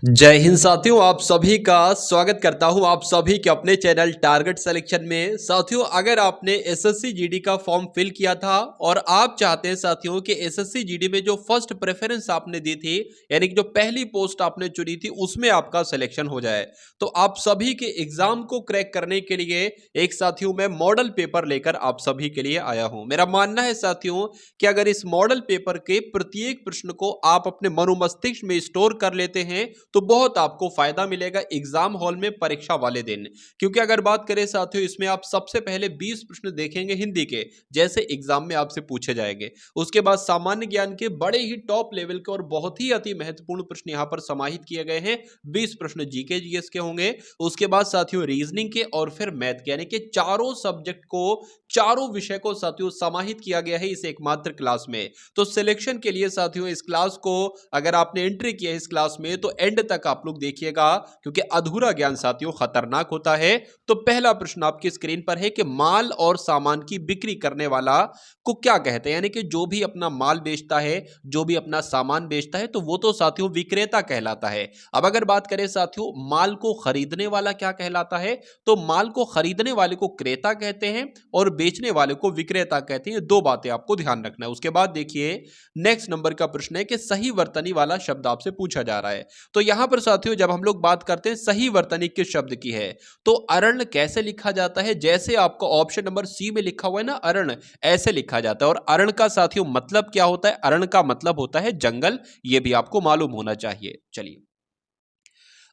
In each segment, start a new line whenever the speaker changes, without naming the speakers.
जय हिंद साथियों, आप सभी का स्वागत करता हूं आप सभी के अपने चैनल टारगेट सिलेक्शन में। साथियों, अगर आपने एसएससी जीडी का फॉर्म फिल किया था और आप चाहते हैं साथियों कि एसएससी जीडी में जो फर्स्ट प्रेफरेंस आपने दी थी, यानी कि जो पहली पोस्ट आपने चुनी थी, उसमें आपका सिलेक्शन हो जाए, तो आप सभी के एग्जाम को क्रैक करने के लिए एक साथियों मैं मॉडल पेपर लेकर आप सभी के लिए आया हूं। मेरा मानना है साथियों कि अगर इस मॉडल पेपर के प्रत्येक प्रश्न को आप अपने मनोमस्तिष्क में स्टोर कर लेते हैं तो बहुत आपको फायदा मिलेगा एग्जाम हॉल में परीक्षा वाले दिन। क्योंकि अगर बात करें साथियों, इसमें आप सबसे पहले 20 प्रश्न देखेंगे हिंदी के, जैसे एग्जाम में आपसे पूछे जाएंगे। उसके बाद सामान्य ज्ञान के बड़े ही टॉप लेवल के और बहुत ही अति महत्वपूर्ण प्रश्न यहां पर समाहित किए गए हैं। 20 प्रश्न जीके जीएस के होंगे। उसके बाद साथियों रीजनिंग के और फिर मैथ के, यानी कि चारों सब्जेक्ट को, चारों विषय को साथियों समाहित किया गया है इस एकमात्र क्लास में। तो सिलेक्शन के लिए साथियों इस क्लास को अगर आपने एंट्री किया है इस क्लास में तो एंड तक आप लोग देखिएगा, क्योंकि अधूरा ज्ञान साथियों खतरनाक होता है। तो पहला प्रश्न आपकी स्क्रीन पर है कि माल और सामान की बिक्री करने वाला को क्या कहते हैं, यानी कि जो भी अपना माल बेचता है, जो भी अपना सामान बेचता है, तो वो तो साथियों विक्रेता कहलाता है। अब अगर बात करें साथियों माल को खरीदने वाला क्या कहलाता है, तो माल को खरीदने वाले को क्रेता कहते हैं और बेचने वाले को विक्रेता कहते हैं। दो बातें आपको ध्यान रखना है। उसके बाद देखिए नेक्स्ट नंबर का प्रश्न है कि सही वर्तनी वाला शब्द आपसे पूछा जा रहा है। तो यहां पर साथियों जब हम लोग बात करते हैं सही वर्तनी के शब्द की है, तो अरण कैसे लिखा जाता है, जैसे आपका ऑप्शन नंबर सी में लिखा हुआ है ना अरण, ऐसे लिखा जाता है। और अरण का साथियों मतलब क्या होता है, अरण का मतलब होता है जंगल, यह भी आपको मालूम होना चाहिए। चलिए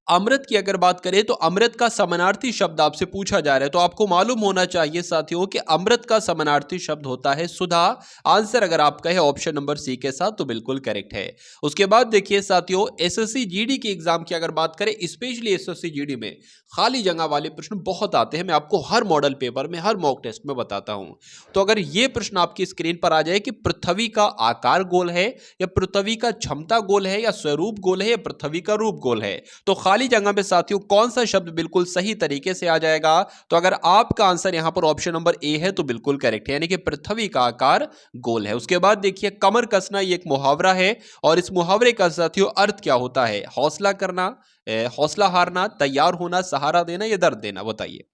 अमृत की अगर बात करें तो अमृत का समानार्थी शब्द आपसे पूछा जा रहा है, तो आपको मालूम होना चाहिए साथियों कि अमृत का समानार्थी शब्द होता है सुधा। आंसर अगर आपका है ऑप्शन नंबर सी के साथ तो बिल्कुल करेक्ट है। उसके बाद देखिए साथियों एसएससी जीडी के एग्जाम की अगर बात करें, स्पेशली एसएससी जीडी में खाली जगह वाले प्रश्न बहुत आते हैं। मैं आपको हर मॉडल पेपर में, हर मॉक टेस्ट में बताता हूं। तो अगर यह प्रश्न आपकी स्क्रीन पर आ जाए कि पृथ्वी का आकार गोल है, या पृथ्वी का क्षमता गोल है, या स्वरूप गोल है, या पृथ्वी का रूप गोल है, तो खाली जगह में साथियों कौन सा शब्द बिल्कुल सही तरीके से आ जाएगा। तो अगर आपका आंसर यहां पर ऑप्शन नंबर ए है तो बिल्कुल करेक्ट है, यानी कि पृथ्वी का आकार गोल है। उसके बाद देखिए कमर कसना ये एक मुहावरा है, और इस मुहावरे का साथियों अर्थ क्या होता है, हौसला करना, हौसला हारना, तैयार होना, सहारा देना या दर्द देना, बताइए।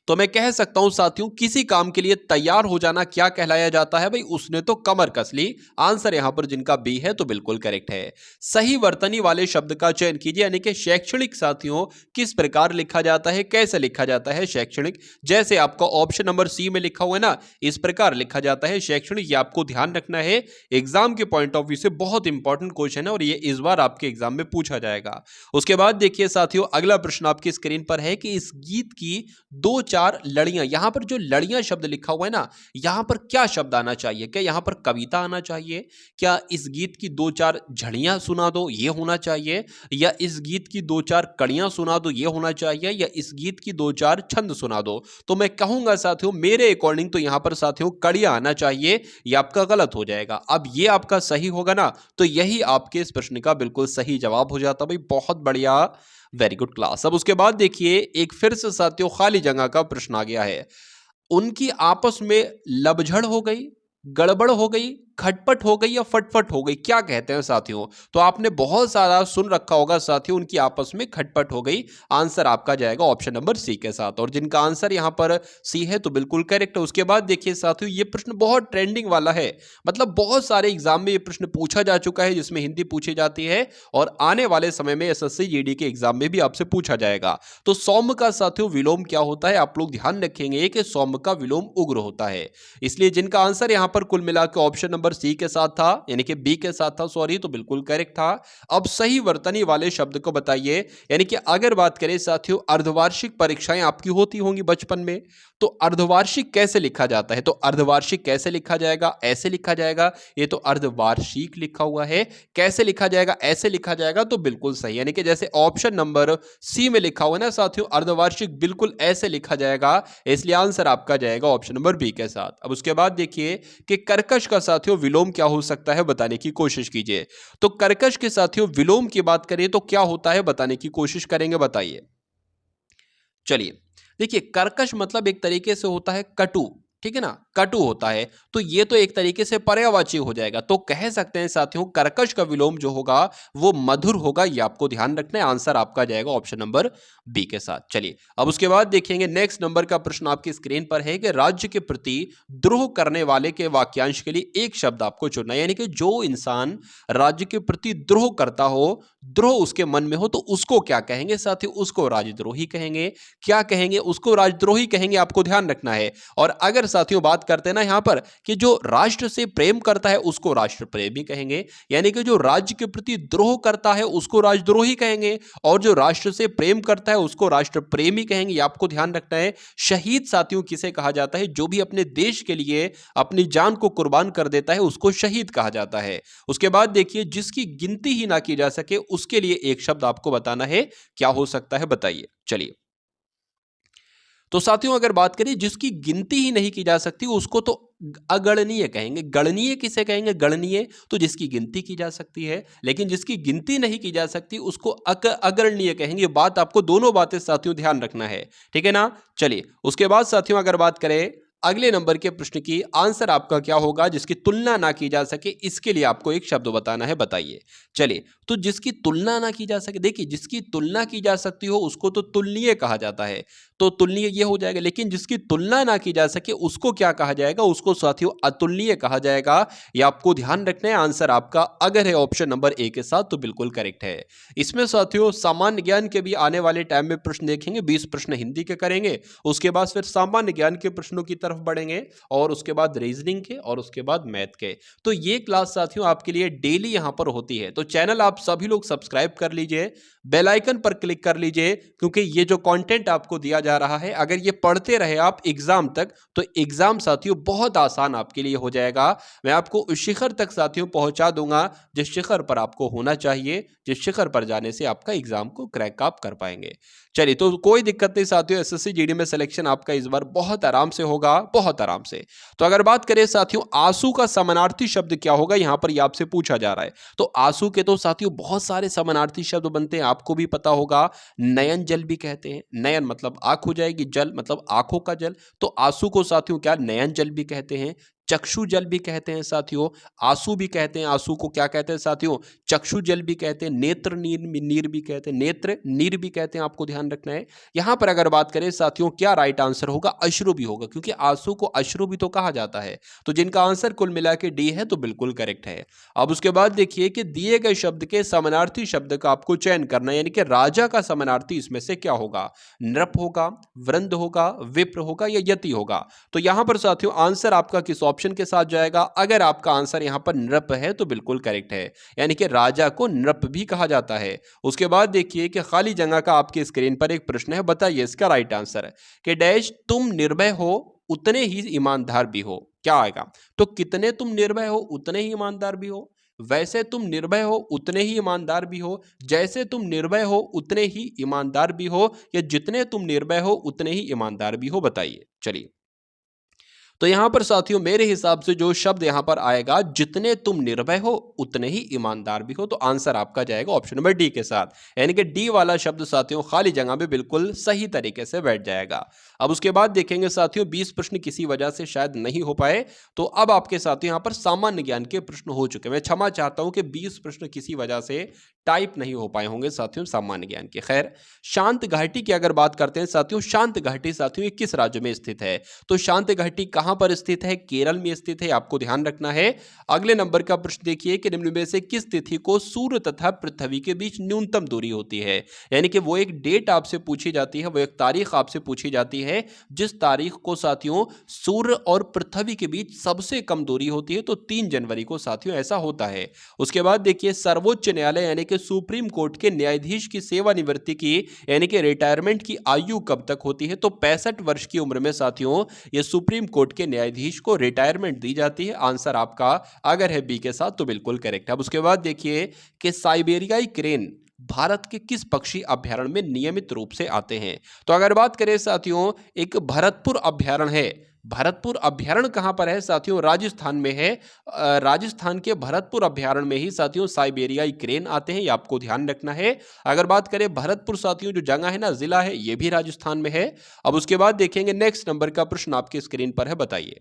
तो मैं कह सकता हूं साथियों किसी काम के लिए तैयार हो जाना क्या कहलाया जाता है, भाई उसने तो कमर कस ली। आंसर यहां पर जिनका बी है तो बिल्कुल करेक्ट है। सही वर्तनी वाले शब्द का चयन कीजिए, यानी कि शैक्षणिक साथियों किस प्रकार लिखा जाता है, कैसे लिखा जाता है शैक्षणिक, जैसे आपका ऑप्शन नंबर सी में लिखा हुआ है ना, इस प्रकार लिखा जाता है शैक्षणिक। ये आपको ध्यान रखना है, एग्जाम के पॉइंट ऑफ व्यू से बहुत इंपॉर्टेंट क्वेश्चन है और ये इस बार आपके एग्जाम में पूछा जाएगा। उसके बाद देखिए साथियों अगला प्रश्न आपकी स्क्रीन पर है कि इस गीत की दो चार लड़ियां, यहां पर जो लड़ियां शब्द लिखा हुआ है ना, यहां पर क्या शब्द आना चाहिए, क्या यहां पर कविता आना चाहिए, क्या इस गीत की दो चार झड़ियां सुना दो ये होना चाहिए, या इस गीत की दो चार कड़ियां सुना दो ये होना चाहिए, या इस गीत की दो चार छंद सुना दो। तो मैं कहूंगा साथियों मेरे अकॉर्डिंग तो यहां पर साथियों कड़ियां आना चाहिए, ये आपका गलत हो जाएगा। अब ये आपका सही होगा ना, तो यही आपके इस प्रश्न का बिल्कुल सही जवाब हो जाता। भाई बहुत बढ़िया, वेरी गुड क्लास। अब उसके बाद देखिए एक फिर से साथियों खाली जगह का प्रश्न आ गया है। उनकी आपस में लबझड़ हो गई, गड़बड़ हो गई, खटपट हो गई या फटफट हो गई, क्या कहते हैं साथियों। तो आपने बहुत सारा सुन रखा होगा साथियों, उनकी आपस में खटपट हो गई। आंसर आपका जाएगा ऑप्शन नंबर सी के साथ, और जिनका आंसर यहां पर सी है तो बिल्कुल करेक्ट है। उसके बाद देखिए साथियों ये प्रश्न बहुत ट्रेंडिंग वाला है, मतलब बहुत सारे एग्जाम में ये प्रश्न पूछा जा चुका है, जिसमें हिंदी पूछी जाती है और आने वाले समय में एसएससी जीडी के एग्जाम में भी आपसे पूछा जाएगा। तो सौम्य का साथियों विलोम क्या होता है, आप लोग ध्यान रखेंगे कि सौम्य का विलोम उग्र होता है। इसलिए जिनका आंसर यहां पर कुल मिलाकर ऑप्शन नंबर सी के साथ था, यानी कि बी के साथ था, सॉरी, तो बिल्कुल करेक्ट था। अब सही वर्तनी वाले शब्द को बताइए, यानी कि अगर बात करें साथियों अर्धवार्षिक परीक्षाएं आपकी होती होंगी बचपन में, तो अर्धवार्षिक कैसे लिखा जाता है, तो अर्धवार्षिक कैसे लिखा जाएगा, ऐसे लिखा जाएगा, ये तो अर्धवार्षिक लिखा हुआ है, कैसे लिखा जाएगा, ऐसे लिखा जाएगा, तो बिल्कुल सही, यानी कि जैसे ऑप्शन नंबर सी में लिखा हुआ है ना साथियों अर्धवार्षिक, बिल्कुल ऐसे लिखा जाएगा। इसलिए आंसर आपका जाएगा ऑप्शन नंबर बी के साथ। अब उसके बाद देखिए कि कर्कश का साथियों विलोम क्या हो सकता है, बताने की कोशिश कीजिए। तो कर्कश के साथियों विलोम की बात करें तो क्या होता है, बताने की कोशिश करेंगे, बताइए। चलिए देखिए कर्कश मतलब एक तरीके से होता है कटु, ठीक है ना, कटु होता है, तो ये तो एक तरीके से पर्यायवाची हो जाएगा। तो कह सकते हैं साथियों कर्कश का विलोम जो होगा वो मधुर होगा। ये आपको ध्यान रखना है। आंसर आपका जाएगा ऑप्शन नंबर बी के साथ। चलिए अब उसके बाद देखेंगे नेक्स्ट नंबर का प्रश्न आपकी स्क्रीन पर है कि राज्य के प्रति द्रोह करने वाले के वाक्यांश के लिए एक शब्द आपको चुनना है, यानी कि जो इंसान राज्य के प्रति द्रोह करता हो, द्रोह उसके मन में हो, तो उसको क्या कहेंगे साथियों? उसको राजद्रोही कहेंगे। क्या कहेंगे? उसको राजद्रोही कहेंगे। आपको ध्यान रखना है। और अगर साथियों बात करते हैं ना यहां पर कि जो राष्ट्र से प्रेम करता है उसको राष्ट्र प्रेमी कहेंगे, यानी कि जो राज्य के प्रति द्रोह करता है उसको राजद्रोही कहेंगे, और जो राष्ट्र से प्रेम करता है उसको राष्ट्र प्रेमी कहेंगे। ये आपको ध्यान रखना है। शहीद साथियों किसे कहा जाता है? जो भी अपने देश के लिए अपनी जान को कुर्बान कर देता है उसको शहीद कहा जाता है। उसके बाद देखिए जिसकी गिनती ही ना की जा सके उसके लिए एक शब्द आपको बताना है, क्या हो सकता है बताइए। चलिए तो साथियों अगर बात करें जिसकी गिनती ही नहीं की जा सकती उसको तो अगणनीय कहेंगे। गणनीय किसे कहेंगे? गणनीय तो जिसकी गिनती की जा सकती है, लेकिन जिसकी गिनती नहीं की जा सकती उसको अगणनीय कहेंगे। बात आपको दोनों बातें साथियों ध्यान रखना है, ठीक है ना। चलिए उसके बाद साथियों अगर बात करें अगले नंबर के प्रश्न की, आंसर आपका क्या होगा? जिसकी तुलना ना की जा सके इसके लिए आपको एक शब्द बताना है, बताइए। चलिए तो जिसकी तुलना ना की जा सके, देखिए जिसकी तुलना की जा सकती हो उसको तो तुलनीय कहा जाता है, तो तुलनीय ये हो जाएगा। लेकिन जिसकी तुलना ना की जा सके उसको क्या कहा जाएगा? उसको साथियों अतुलनीय कहा जाएगा। ये आपको ध्यान रखना है। आंसर आपका अगर है ऑप्शन नंबर ए के साथ तो बिल्कुल करेक्ट है। इसमें साथियों सामान्य ज्ञान के भी आने वाले टाइम में प्रश्न देखेंगे। 20 प्रश्न हिंदी के करेंगे, उसके बाद फिर सामान्य ज्ञान के प्रश्नों की तरफ बढ़ेंगे, और उसके बाद रीजनिंग के, और उसके बाद मैथ के। तो ये क्लास साथियों आपके लिए डेली यहां पर होती है। तो चैनल आप सभी लोग सब्सक्राइब कर लीजिए, बेल आइकन पर क्लिक कर लीजिए, क्योंकि ये जो कंटेंट आपको दिया जा रहा है अगर ये पढ़ते रहे आप एग्जाम तक तो एग्जाम साथियों बहुत आसान आपके लिए हो जाएगा। मैं आपको उस शिखर तक साथियों पहुंचा दूंगा जिस शिखर पर आपको होना चाहिए, जिस शिखर पर जाने से आपका एग्जाम को क्रैक आप कर पाएंगे। चलिए तो कोई दिक्कत नहीं साथियों, एसएससी जीडी में सिलेक्शन आपका इस बार बहुत आराम से होगा, बहुत आराम से। तो अगर बात करें साथियों आंसू का समानार्थी शब्द क्या होगा, यहां पर ये आपसे पूछा जा रहा है। तो आंसू के तो साथियों बहुत सारे समानार्थी शब्द बनते हैं, आपको भी पता होगा। नयन जल भी कहते हैं, नयन मतलब आंख हो जाएगी, जल मतलब आंखों का जल, तो आंसू को साथियों क्या नयन जल भी कहते हैं, चक्षु जल भी कहते हैं साथियों, आंसू भी कहते हैं। आंसू को क्या कहते हैं साथियों? चक्षु जल भी कहते हैं, नेत्र नीर नीर भी कहते हैं, नेत्र नीर भी कहते हैं। आपको ध्यान रखना है। यहां पर अगर बात करें साथियों क्या राइट आंसर होगा? अश्रु भी होगा, क्योंकि आंसू को अश्रु भी तो कहा जाता है। तो जिनका आंसर कुल मिला के डी है तो बिल्कुल करेक्ट है। अब उसके बाद देखिए कि दिए गए शब्द के समानार्थी शब्द का आपको चयन करना है, यानी कि राजा का समानार्थी इसमें से क्या होगा? नृप होगा, वृंद होगा, विप्र होगा या यति होगा? तो यहां पर साथियों आंसर आपका किस ऑप्शन के साथ जाएगा? अगर आपका आंसर यहां पर नृप है तो बिल्कुल करेक्ट है, यानी कि राजा को नृप भी कहा जाता है। उसके बाद देखिए कि खाली जगह का आपके स्क्रीन पर एक प्रश्न है, बताइए इसका राइट आंसर कि डैश तुम निर्भय हो उतने ही ईमानदार भी हो, क्या आएगा? तो कितने तुम निर्भय हो उतने ही ईमानदार भी हो, वैसे तुम निर्भय हो उतने ही ईमानदार भी हो, जैसे तुम निर्भय हो उतने ही ईमानदार भी हो, या जितने तुम निर्भय हो उतने ही ईमानदार भी हो, बताइए। चलिए तो यहां पर साथियों मेरे हिसाब से जो शब्द यहां पर आएगा, जितने तुम निर्भय हो उतने ही ईमानदार भी हो, तो आंसर आपका जाएगा ऑप्शन नंबर डी के साथ, यानी कि डी वाला शब्द साथियों खाली जगह में बिल्कुल सही तरीके से बैठ जाएगा। अब उसके बाद देखेंगे साथियों 20 प्रश्न किसी वजह से शायद नहीं हो पाए, तो अब आपके साथियों यहां पर सामान्य ज्ञान के प्रश्न हो चुके। मैं क्षमा चाहता हूं कि 20 प्रश्न किसी वजह से टाइप नहीं हो पाए होंगे साथियों सामान्य ज्ञान के। खैर शांत घाटी की अगर बात करते हैं साथियों, शांत घाटी साथियों ये किस राज्य में स्थित है? तो शांत घाटी कहां पर स्थित है? केरल में स्थित है, आपको ध्यान रखना है। अगले नंबर का प्रश्न देखिए कि निम्न में से किस तिथि को सूर्य तथा पृथ्वी के बीच न्यूनतम दूरी होती है? यानी कि वो एक डेट आपसे पूछी जाती है, वो एक तारीख आपसे पूछी जाती है जिस तारीख को साथियों सूर्य और पृथ्वी के बीच सबसे कम दूरी होती है, तो 3 जनवरी को साथियों ऐसा होता है। उसके बाद देखिए सर्वोच्च न्यायालय यानी कि सुप्रीम कोर्ट के न्यायाधीश की सेवानिवृत्ति की यानी कि रिटायरमेंट की आयु कब तक होती है? तो 65 वर्ष की उम्र में साथियों ये सुप्रीम कोर्ट के न्यायाधीश को रिटायरमेंट दी जाती है। आंसर आपका अगर है बी के साथ तो बिल्कुल करेक्ट है। अब उसके बाद देखिए कि साइबेरियाई क्रेन भारत के किस पक्षी अभ्यारण्य में नियमित रूप से आते हैं? तो अगर बात करें साथियों एक भरतपुर अभ्यारण्य है भरतपुर अभ्यारण्य कहाँ पर है साथियों? राजस्थान में है। राजस्थान के भरतपुर अभ्यारण्य में ही साथियों साइबेरियाई क्रेन आते हैं, ये आपको ध्यान रखना है। अगर बात करें भरतपुर साथियों जो जगह है ना, जिला है, ये भी राजस्थान में है। अब उसके बाद देखेंगे नेक्स्ट नंबर का प्रश्न आपकी स्क्रीन पर है, बताइए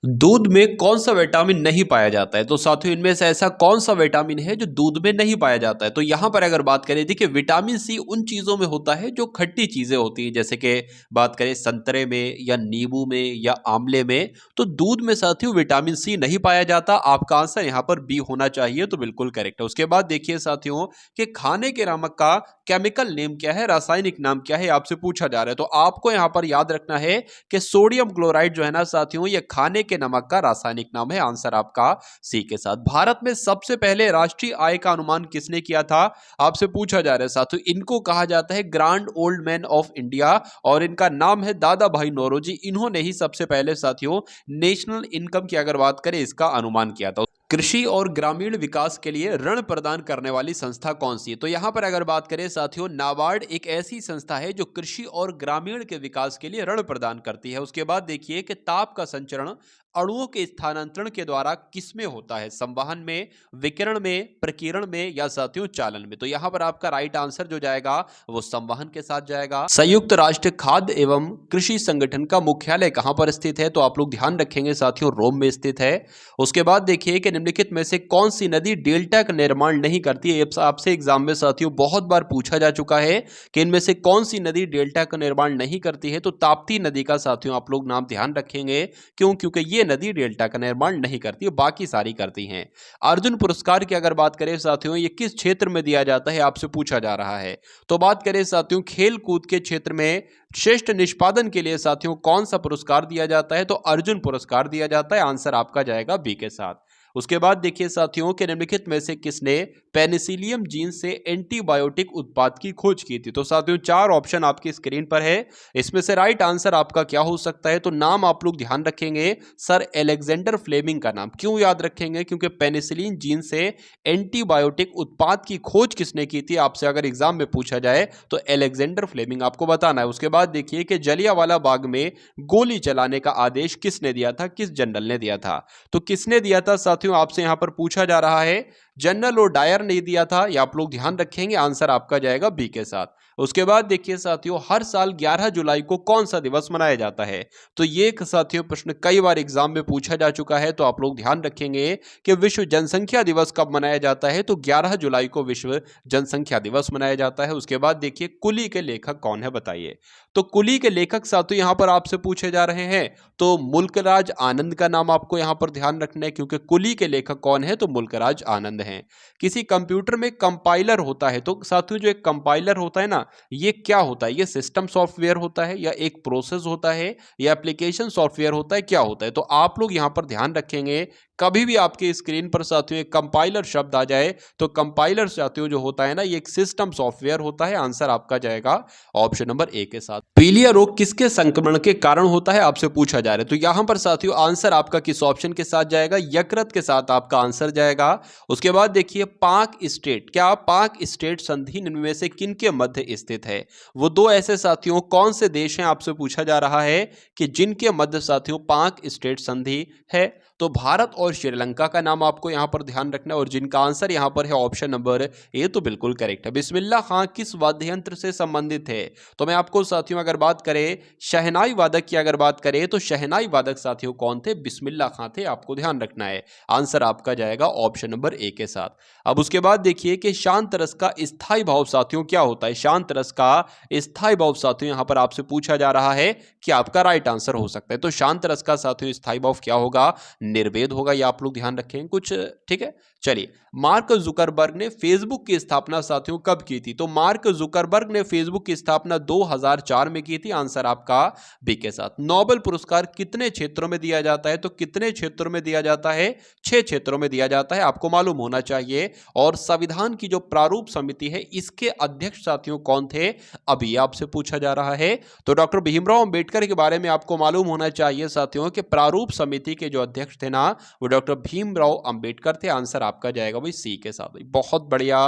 दूध में कौन सा विटामिन नहीं पाया जाता है? तो साथियों इनमें से ऐसा कौन सा विटामिन है जो दूध में नहीं पाया जाता है? तो यहां पर अगर बात करें, देखिए विटामिन सी उन चीजों में होता है जो खट्टी चीजें होती हैं, जैसे कि बात करें संतरे में या नींबू में या आंवले में। तो दूध में साथियों विटामिन सी नहीं पाया जाता। आपका आंसर यहां पर बी होना चाहिए, तो बिल्कुल करेक्ट है। उसके बाद देखिए साथियों कि खाने के नमक का केमिकल नेम क्या है, रासायनिक नाम क्या है, आपसे पूछा जा रहा है। तो आपको यहां पर याद रखना है कि सोडियम क्लोराइड जो है ना साथियों, ये खाने के नमक का रासायनिक नाम है। आंसर आपका सी के साथ। भारत में सबसे पहले राष्ट्रीय आय का अनुमान किसने किया था, आपसे पूछा जा रहा है साथियों। इनको कहा जाता है grand old man of India और इनका नाम है दादा भाई नौरोजी। इन्होंने ही सबसे पहले साथियों नेशनल इनकम की अगर बात करें इसका अनुमान किया था। कृषि और ग्रामीण विकास के लिए ऋण प्रदान करने वाली संस्था कौन सी है? तो यहां पर अगर बात करें साथियों, नाबार्ड एक ऐसी संस्था है जो कृषि और ग्रामीण के विकास के लिए ऋण प्रदान करती है। उसके बाद देखिए कि ताप का संचरण अणुओं के स्थानांतरण के द्वारा किसमें होता है? संवहन में, विकिरण में, प्रकीर्ण में या साथियों चालन में? तो यहां पर आपका राइट आंसर जो जाएगा वो संवहन के साथ जाएगा। संयुक्त राष्ट्र खाद्य एवं कृषि संगठन का मुख्यालय कहां पर स्थित है? तो आप लोग ध्यान रखेंगे साथियों, रोम में स्थित है। उसके बाद देखिए कि निम्नलिखित में से कौन सी नदी डेल्टा का निर्माण नहीं करती है? आपसे एग्जाम में साथियों बहुत बार पूछा जा चुका है कि इनमें से कौन सी नदी डेल्टा का निर्माण नहीं करती है। तो ताप्ती नदी का साथियों आप लोग नाम ध्यान रखेंगे। क्यों? क्योंकि ये नदी डेल्टा का निर्माण नहीं करती है, बाकी सारी करती हैं। अर्जुन पुरस्कार की अगर बात करें साथियों, ये किस क्षेत्र में दिया जाता है, आपसे पूछा जा रहा है। तो बात करें साथियों खेल कूद के क्षेत्र में श्रेष्ठ निष्पादन के लिए साथियों कौन सा पुरस्कार दिया जाता है? तो अर्जुन पुरस्कार दिया जाता है। आंसर आपका जाएगा बी के साथ। उसके बाद देखिए साथियों कि निम्नलिखित में से किसने पेनिसिलियम जीन से एंटीबायोटिक उत्पाद की खोज की थी? तो साथियों चार ऑप्शन आपकी स्क्रीन पर है, इसमें से राइट आंसर आपका क्या हो सकता है? तो नाम आप लोग ध्यान रखेंगे, सर एलेक्जेंडर फ्लेमिंग का नाम। क्यों याद रखेंगे? क्योंकि पेनिसिलिन जीन से एंटीबायोटिक उत्पाद की खोज किसने की थी, आपसे अगर एग्जाम में पूछा जाए तो एलेक्जेंडर फ्लेमिंग आपको बताना है। उसके बाद देखिए कि जलियांवाला बाग में गोली चलाने का आदेश किसने दिया था, किस जनरल ने दिया था? तो किसने दिया था साथियों, आपसे यहां पर पूछा जा रहा है। जनरल और डायर ने दिया था, या आप लोग ध्यान रखेंगे। आंसर आपका जाएगा बी के साथ। उसके बाद देखिए साथियों हर साल 11 जुलाई को कौन सा दिवस मनाया जाता है? तो ये साथियों प्रश्न कई बार एग्जाम में पूछा जा चुका है, तो आप लोग ध्यान रखेंगे कि विश्व जनसंख्या दिवस कब मनाया जाता है? तो 11 जुलाई को विश्व जनसंख्या दिवस मनाया जाता है। उसके बाद देखिए कुली के लेखक कौन है, बताइए। तो कुली के लेखक साथियों यहां पर आपसे पूछे जा रहे हैं, तो मुल्कराज आनंद का नाम आपको यहां पर ध्यान रखना है, क्योंकि कुली के लेखक कौन है? तो मुल्कराज आनंद हैं। किसी कंप्यूटर में कंपाइलर होता है, तो साथियों जो एक कंपाइलर होता है ना, ये क्या होता है? ये सिस्टम सॉफ्टवेयर होता है या एक प्रोसेस होता है या एप्लीकेशन सॉफ्टवेयर होता है, क्या होता है? तो आप लोग यहां पर ध्यान रखेंगे, कभी भी आपके स्क्रीन पर साथियों एक कंपाइलर शब्द आ जाए तो कंपाइलर साथियों जो होता है ना, ये एक सिस्टम सॉफ्टवेयर होता है। आंसर आपका जाएगा ऑप्शन नंबर ए के साथ। पीलिया रोग किसके संक्रमण के कारण होता है, आपसे पूछा जा रहा है। तो यहां पर साथियों आंसर आपका किस ऑप्शन के साथ जाएगा? यकृत के साथ आपका आंसर जाएगा। उसके बाद देखिए पाक स्टेट, क्या पाक स्टेट संधि इनमें से किन के मध्य स्थित है? वो दो ऐसे साथियों कौन से देश हैं, आपसे पूछा जा रहा है कि जिनके मध्य साथियों पाक स्टेट संधि है। तो भारत और श्रीलंका का नाम आपको यहां पर ध्यान रखना है, और जिनका आंसर यहां पर है ऑप्शन नंबर ए, तो बिल्कुल करेक्ट है। बिस्मिल्लाह खां किस वाद्य यंत्र से संबंधित है? तो मैं आपको साथियों अगर बात करें शहनाई वादक की अगर बात करें, तो शहनाई वादक साथियों कौन थे? बिस्मिल्लाह खां थे, आपको ध्यान रखना है। आंसर आपका जाएगा ऑप्शन नंबर ए के साथ। अब उसके बाद देखिए कि शांत रस का स्थायी भाव साथियों क्या होता है? शांत रस का स्थायी भाव साथियों यहां पर आपसे पूछा जा रहा है कि आपका राइट आंसर हो सकता है। तो शांत रस का साथियों स्थायी भाव क्या होगा? निर्वेद होगा, या आप लोग ध्यान रखें कुछ। ठीक है, चलिए। मार्क जुकरबर्ग ने फेसबुक की स्थापना साथियों कब की थी? तो मार्क जुकरबर्ग ने फेसबुक की स्थापना 2004 में की थी। आंसर आपका बी के साथ। नोबेल पुरस्कार कितने क्षेत्रों में दिया जाता है? तो कितने क्षेत्रों में दिया जाता है? 6 क्षेत्रों में दिया जाता है, आपको मालूम होना चाहिए। और संविधान की जो प्रारूप समिति है इसके अध्यक्ष साथियों कौन थे? अभी आपसे पूछा जा रहा है। तो डॉक्टर भीमराव अंबेडकर के बारे में आपको मालूम होना चाहिए साथियों कि प्रारूप समिति के जो अध्यक्ष थे ना, वो डॉक्टर भीमराव अंबेडकर थे। आंसर आपका जाएगा भाई सी के साथ। बहुत बढ़िया,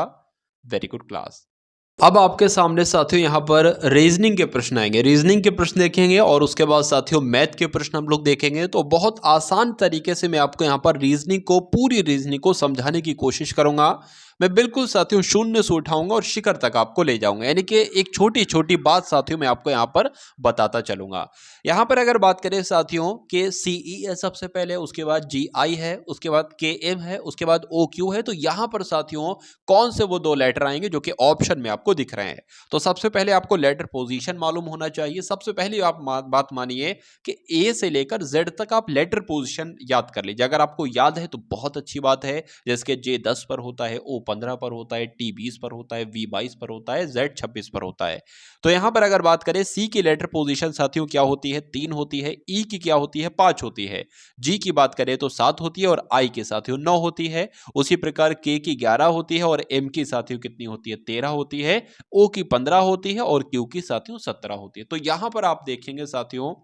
वेरी गुड क्लास। अब आपके सामने साथियों यहाँ पर रीजनिंग के प्रश्न आएंगे। रीजनिंग के प्रश्न देखेंगे और उसके बाद साथियों मैथ के प्रश्न हम लोग देखेंगे। तो बहुत आसान तरीके से मैं आपको यहाँ पर रीजनिंग को, पूरी रीजनिंग को समझाने की कोशिश करूंगा। मैं बिल्कुल साथियों शून्य से उठाऊंगा और शिखर तक आपको ले जाऊंगा, यानी कि एक छोटी छोटी बात साथियों मैं आपको यहाँ पर बताता चलूंगा। यहाँ पर अगर बात करें साथियों के सीई है सबसे पहले, उसके बाद जीआई है, उसके बाद केएम है, उसके बाद ओक्यू है। तो यहाँ पर साथियों कौन से वो दो लेटर आएंगे जो कि ऑप्शन में आपको दिख रहे हैं। तो सबसे पहले आपको लेटर पोजीशन मालूम होना चाहिए। सबसे पहले आप बात मानिए कि ए से लेकर जेड तक आप लेटर पोजीशन याद कर लीजिए। अगर आपको याद है तो बहुत अच्छी बात है। जैसे कि जे 10 पर होता है, ओ 15 पर होता है, टी 20 पर होता है, वी 22 पर होता है, जेड 26 पर होता है। तो यहां पर अगर बात करें सी की लेटर पोजीशन साथियों क्या होती है, 3 होती है। ई की क्या होती है, 5 होती है। जी की बात करें तो 7 होती है और आई की साथियों 9 होती है। उसी प्रकार के की 11 होती है और एम की साथियों कितनी होती है, 13 होती है। ओ की 15 होती है और क्यू की साथियों 17 होती है। तो यहां पर आप देखेंगे साथियों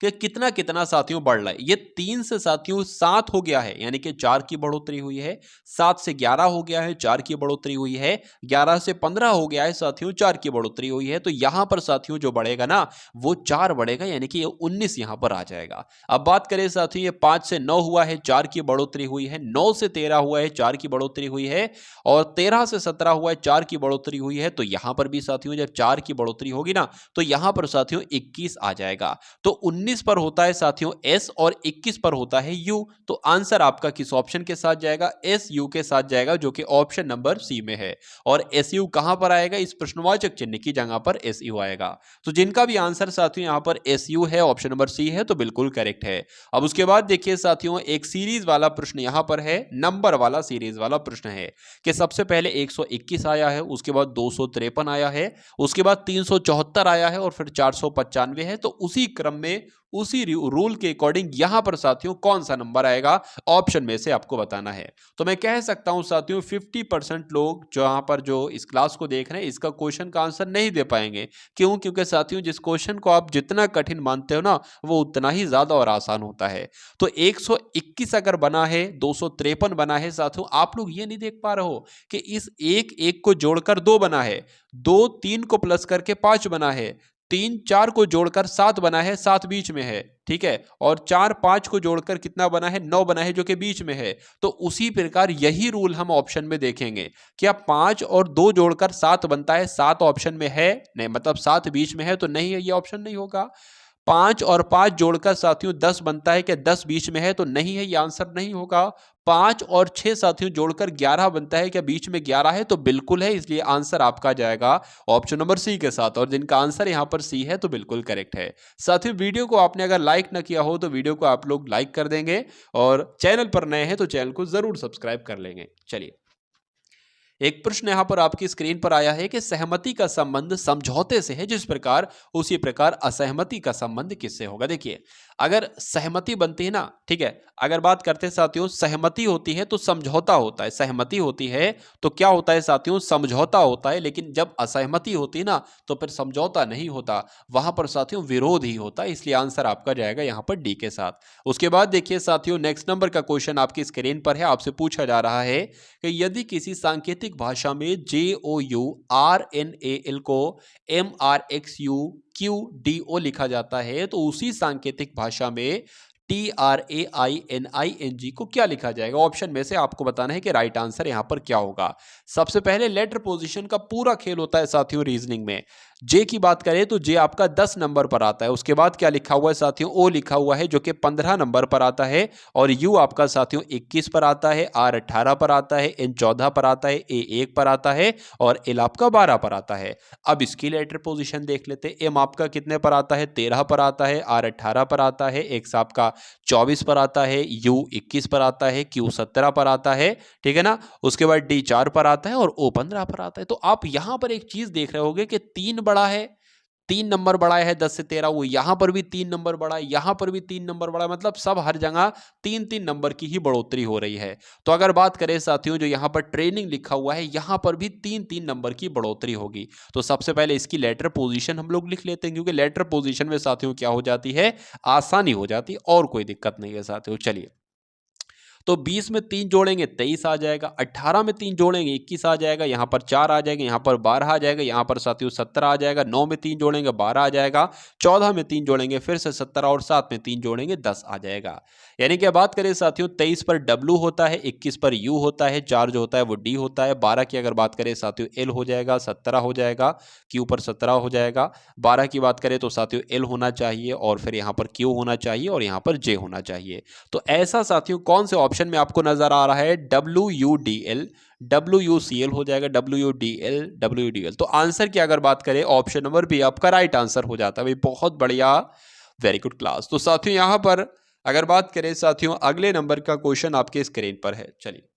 कि कितना कितना साथियों बढ़ रहा है। ये 3 से साथियों 7 हो गया है, यानी कि 4 की बढ़ोतरी हुई है। 7 से 11 हो गया है, 4 की बढ़ोतरी हुई है। 11 से 15 हो गया है साथियों, 4 की बढ़ोतरी हुई है। तो यहां पर साथियों जो बढ़ेगा ना वो 4 बढ़ेगा, यानी कि ये 19 यहां पर आ जाएगा। अब बात करें साथियों, ये 5 से 9 हुआ है, 4 की बढ़ोतरी हुई है। 9 से 13 हुआ है, 4 की बढ़ोतरी हुई है। और 13 से 17 हुआ है, 4 की बढ़ोतरी हुई है। तो यहां पर भी साथियों जब 4 की बढ़ोतरी होगी ना तो यहां पर साथियों 21 आ जाएगा। तो 19 पर होता है साथियों एस और 21 पर होता है यू। तो आंसर आपका किस ऑप्शन के साथ जाएगा, एस यू के साथ जाएगा, जो कि ऑप्शन नंबर सी में है। और एस यू कहां पर आएगा, इस प्रश्नवाचक चिन्ह की जगह पर एस यू आएगा। तो जिनका भी आंसर साथियों यहां पर एस यू है, ऑप्शन नंबर सी है, तो बिल्कुल करेक्ट है। अब उसके बाद देखिए साथियों एक सीरीज वाला प्रश्न यहां पर है, नंबर वाला सीरीज वाला प्रश्न है कि सबसे पहले 121 आया है, उसके बाद 253 आया है, उसके बाद 374 आया है और फिर 495 है। तो उसी क्रम में, उसी रूल के अकॉर्डिंग यहां पर साथियों कौन सा नंबर आएगा ऑप्शन में से आपको बताना है। तो मैं कह सकता हूं साथियों 50% लोग जहां पर जो इस क्लास को देख रहे हैं इसका क्वेश्चन का आंसर नहीं दे पाएंगे। क्यों? क्योंकि साथियों जिस क्वेश्चन को आप जितना कठिन मानते हो ना वो उतना ही ज्यादा और आसान होता है। तो 121 अगर बना है, 253 बना है साथियों, आप लोग ये नहीं देख पा रहे हो कि इस एक एक को जोड़कर 2 बना है, 2 3 को प्लस करके 5 बना है, 3 4 को जोड़कर 7 बना है, 7 बीच में है, ठीक है। और 4 5 को जोड़कर कितना बना है, 9 बना है, जो कि बीच में है। तो उसी प्रकार यही रूल हम ऑप्शन में देखेंगे। क्या 5 और 2 जोड़कर 7 बनता है, 7 ऑप्शन में है नहीं, मतलब 7 बीच में है तो नहीं है, ये ऑप्शन नहीं होगा। 5 और 5 जोड़कर साथियों 10 बनता है, क्या 10 बीच में है तो नहीं है, ये आंसर नहीं होगा। 5 और 6 साथियों जोड़कर 11 बनता है, क्या बीच में 11 है तो बिल्कुल है, इसलिए आंसर आपका जाएगा ऑप्शन नंबर सी के साथ। और जिनका आंसर यहां पर सी है तो बिल्कुल करेक्ट है। साथियों वीडियो को आपने अगर लाइक ना किया हो तो वीडियो को आप लोग लाइक कर देंगे और चैनल पर नए हैं तो चैनल को जरूर सब्सक्राइब कर लेंगे। चलिए एक प्रश्न यहां पर आपकी स्क्रीन पर आया है कि सहमति का संबंध समझौते से है जिस प्रकार, उसी प्रकार असहमति का संबंध किससे होगा। देखिए अगर सहमति बनती है ना, ठीक है, अगर बात करते हैं साथियों सहमति होती है तो समझौता होता है, सहमति होती है तो क्या होता है साथियों, समझौता होता है। लेकिन जब असहमति होती है ना तो फिर समझौता नहीं होता, वहां पर साथियों विरोध ही होता है। इसलिए आंसर आपका जाएगा यहां पर डी के साथ। उसके बाद देखिए साथियों नेक्स्ट नंबर का क्वेश्चन आपकी स्क्रीन पर है, आपसे पूछा जा रहा है कि यदि किसी सांकेतिक भाषा में JOURNAL को MRXUQDO लिखा जाता है तो उसी सांकेतिक भाषा में TRAINING को क्या लिखा जाएगा। ऑप्शन में से आपको बताना है कि राइट आंसर यहां पर क्या होगा। सबसे पहले लेटर पोजीशन का पूरा खेल होता है साथियों रीजनिंग में। जे की बात करें तो जे आपका 10 नंबर पर आता है। उसके बाद क्या लिखा हुआ है साथियों, ओ लिखा हुआ है जो कि 15 नंबर पर आता है। और यू आपका साथियों 21 पर आता है, आर 18 पर आता है, एन 14 पर आता है, ए 1 पर आता है और एल आपका 12 पर आता है। अब इसकी लेटर पोजीशन देख लेते हैं। एम आपका कितने पर आता है, 13 पर आता है, आर 18 पर आता है, एक्स आपका 24 पर आता है, यू 21 पर आता है, क्यू 17 पर आता है, ठीक है ना। उसके बाद डी 4 पर आता है और ओ 15 पर आता है। तो आप यहां पर एक चीज देख रहे होगे कि 3 बड़ा है, 3 नंबर बड़ा है 10 से 13, वो यहां पर भी 3 नंबर बड़ा है, यहां पर भी 3 नंबर बड़ा है, मतलब सब हर जगह 3-3 नंबर की ही बढ़ोतरी हो रही है। तो अगर बात करें साथियों जो यहां पर ट्रेनिंग लिखा हुआ है यहां पर भी 3-3 नंबर की बढ़ोतरी होगी। तो सबसे पहले इसकी लेटर पोजीशन हम लोग लिख लेते हैं, क्योंकि लेटर पोजीशन में साथियों क्या हो जाती है, आसानी हो जाती है और कोई दिक्कत नहीं है साथियों। चलिए तो 20 में 3 जोड़ेंगे 23 आ जाएगा, 18 में 3 जोड़ेंगे 21 आ जाएगा, यहाँ पर 4 आ जाएगा, यहाँ पर 12 आ जाएगा, यहाँ पर साथियों 17 आ जाएगा, 9 में 3 जोड़ेंगे 12 आ जाएगा, 14 में 3 जोड़ेंगे फिर से 17 और 7 में 3 जोड़ेंगे 10 आ जाएगा। यानी कि बात करें साथियों 23 पर W होता है, 21 पर U होता है, 4 जो होता है वो D होता है, 12 की अगर बात करें साथियों L हो जाएगा, 17 हो जाएगा, Q पर 17 हो जाएगा, 12 की बात करें तो साथियों L होना चाहिए और फिर यहाँ पर Q होना चाहिए और यहाँ पर J होना चाहिए। तो ऐसा साथियों कौन से ऑप्शन में आपको नजर आ रहा है? WUDL, WUCL हो जाएगा, WUDL, WUDL। तो आंसर की अगर बात करें ऑप्शन नंबर बी आपका राइट आंसर हो जाता है भाई। बहुत बढ़िया, वेरी गुड क्लास। तो साथियों यहाँ पर अगर बात करें साथियों अगले नंबर का क्वेश्चन आपके स्क्रीन पर है। चलिए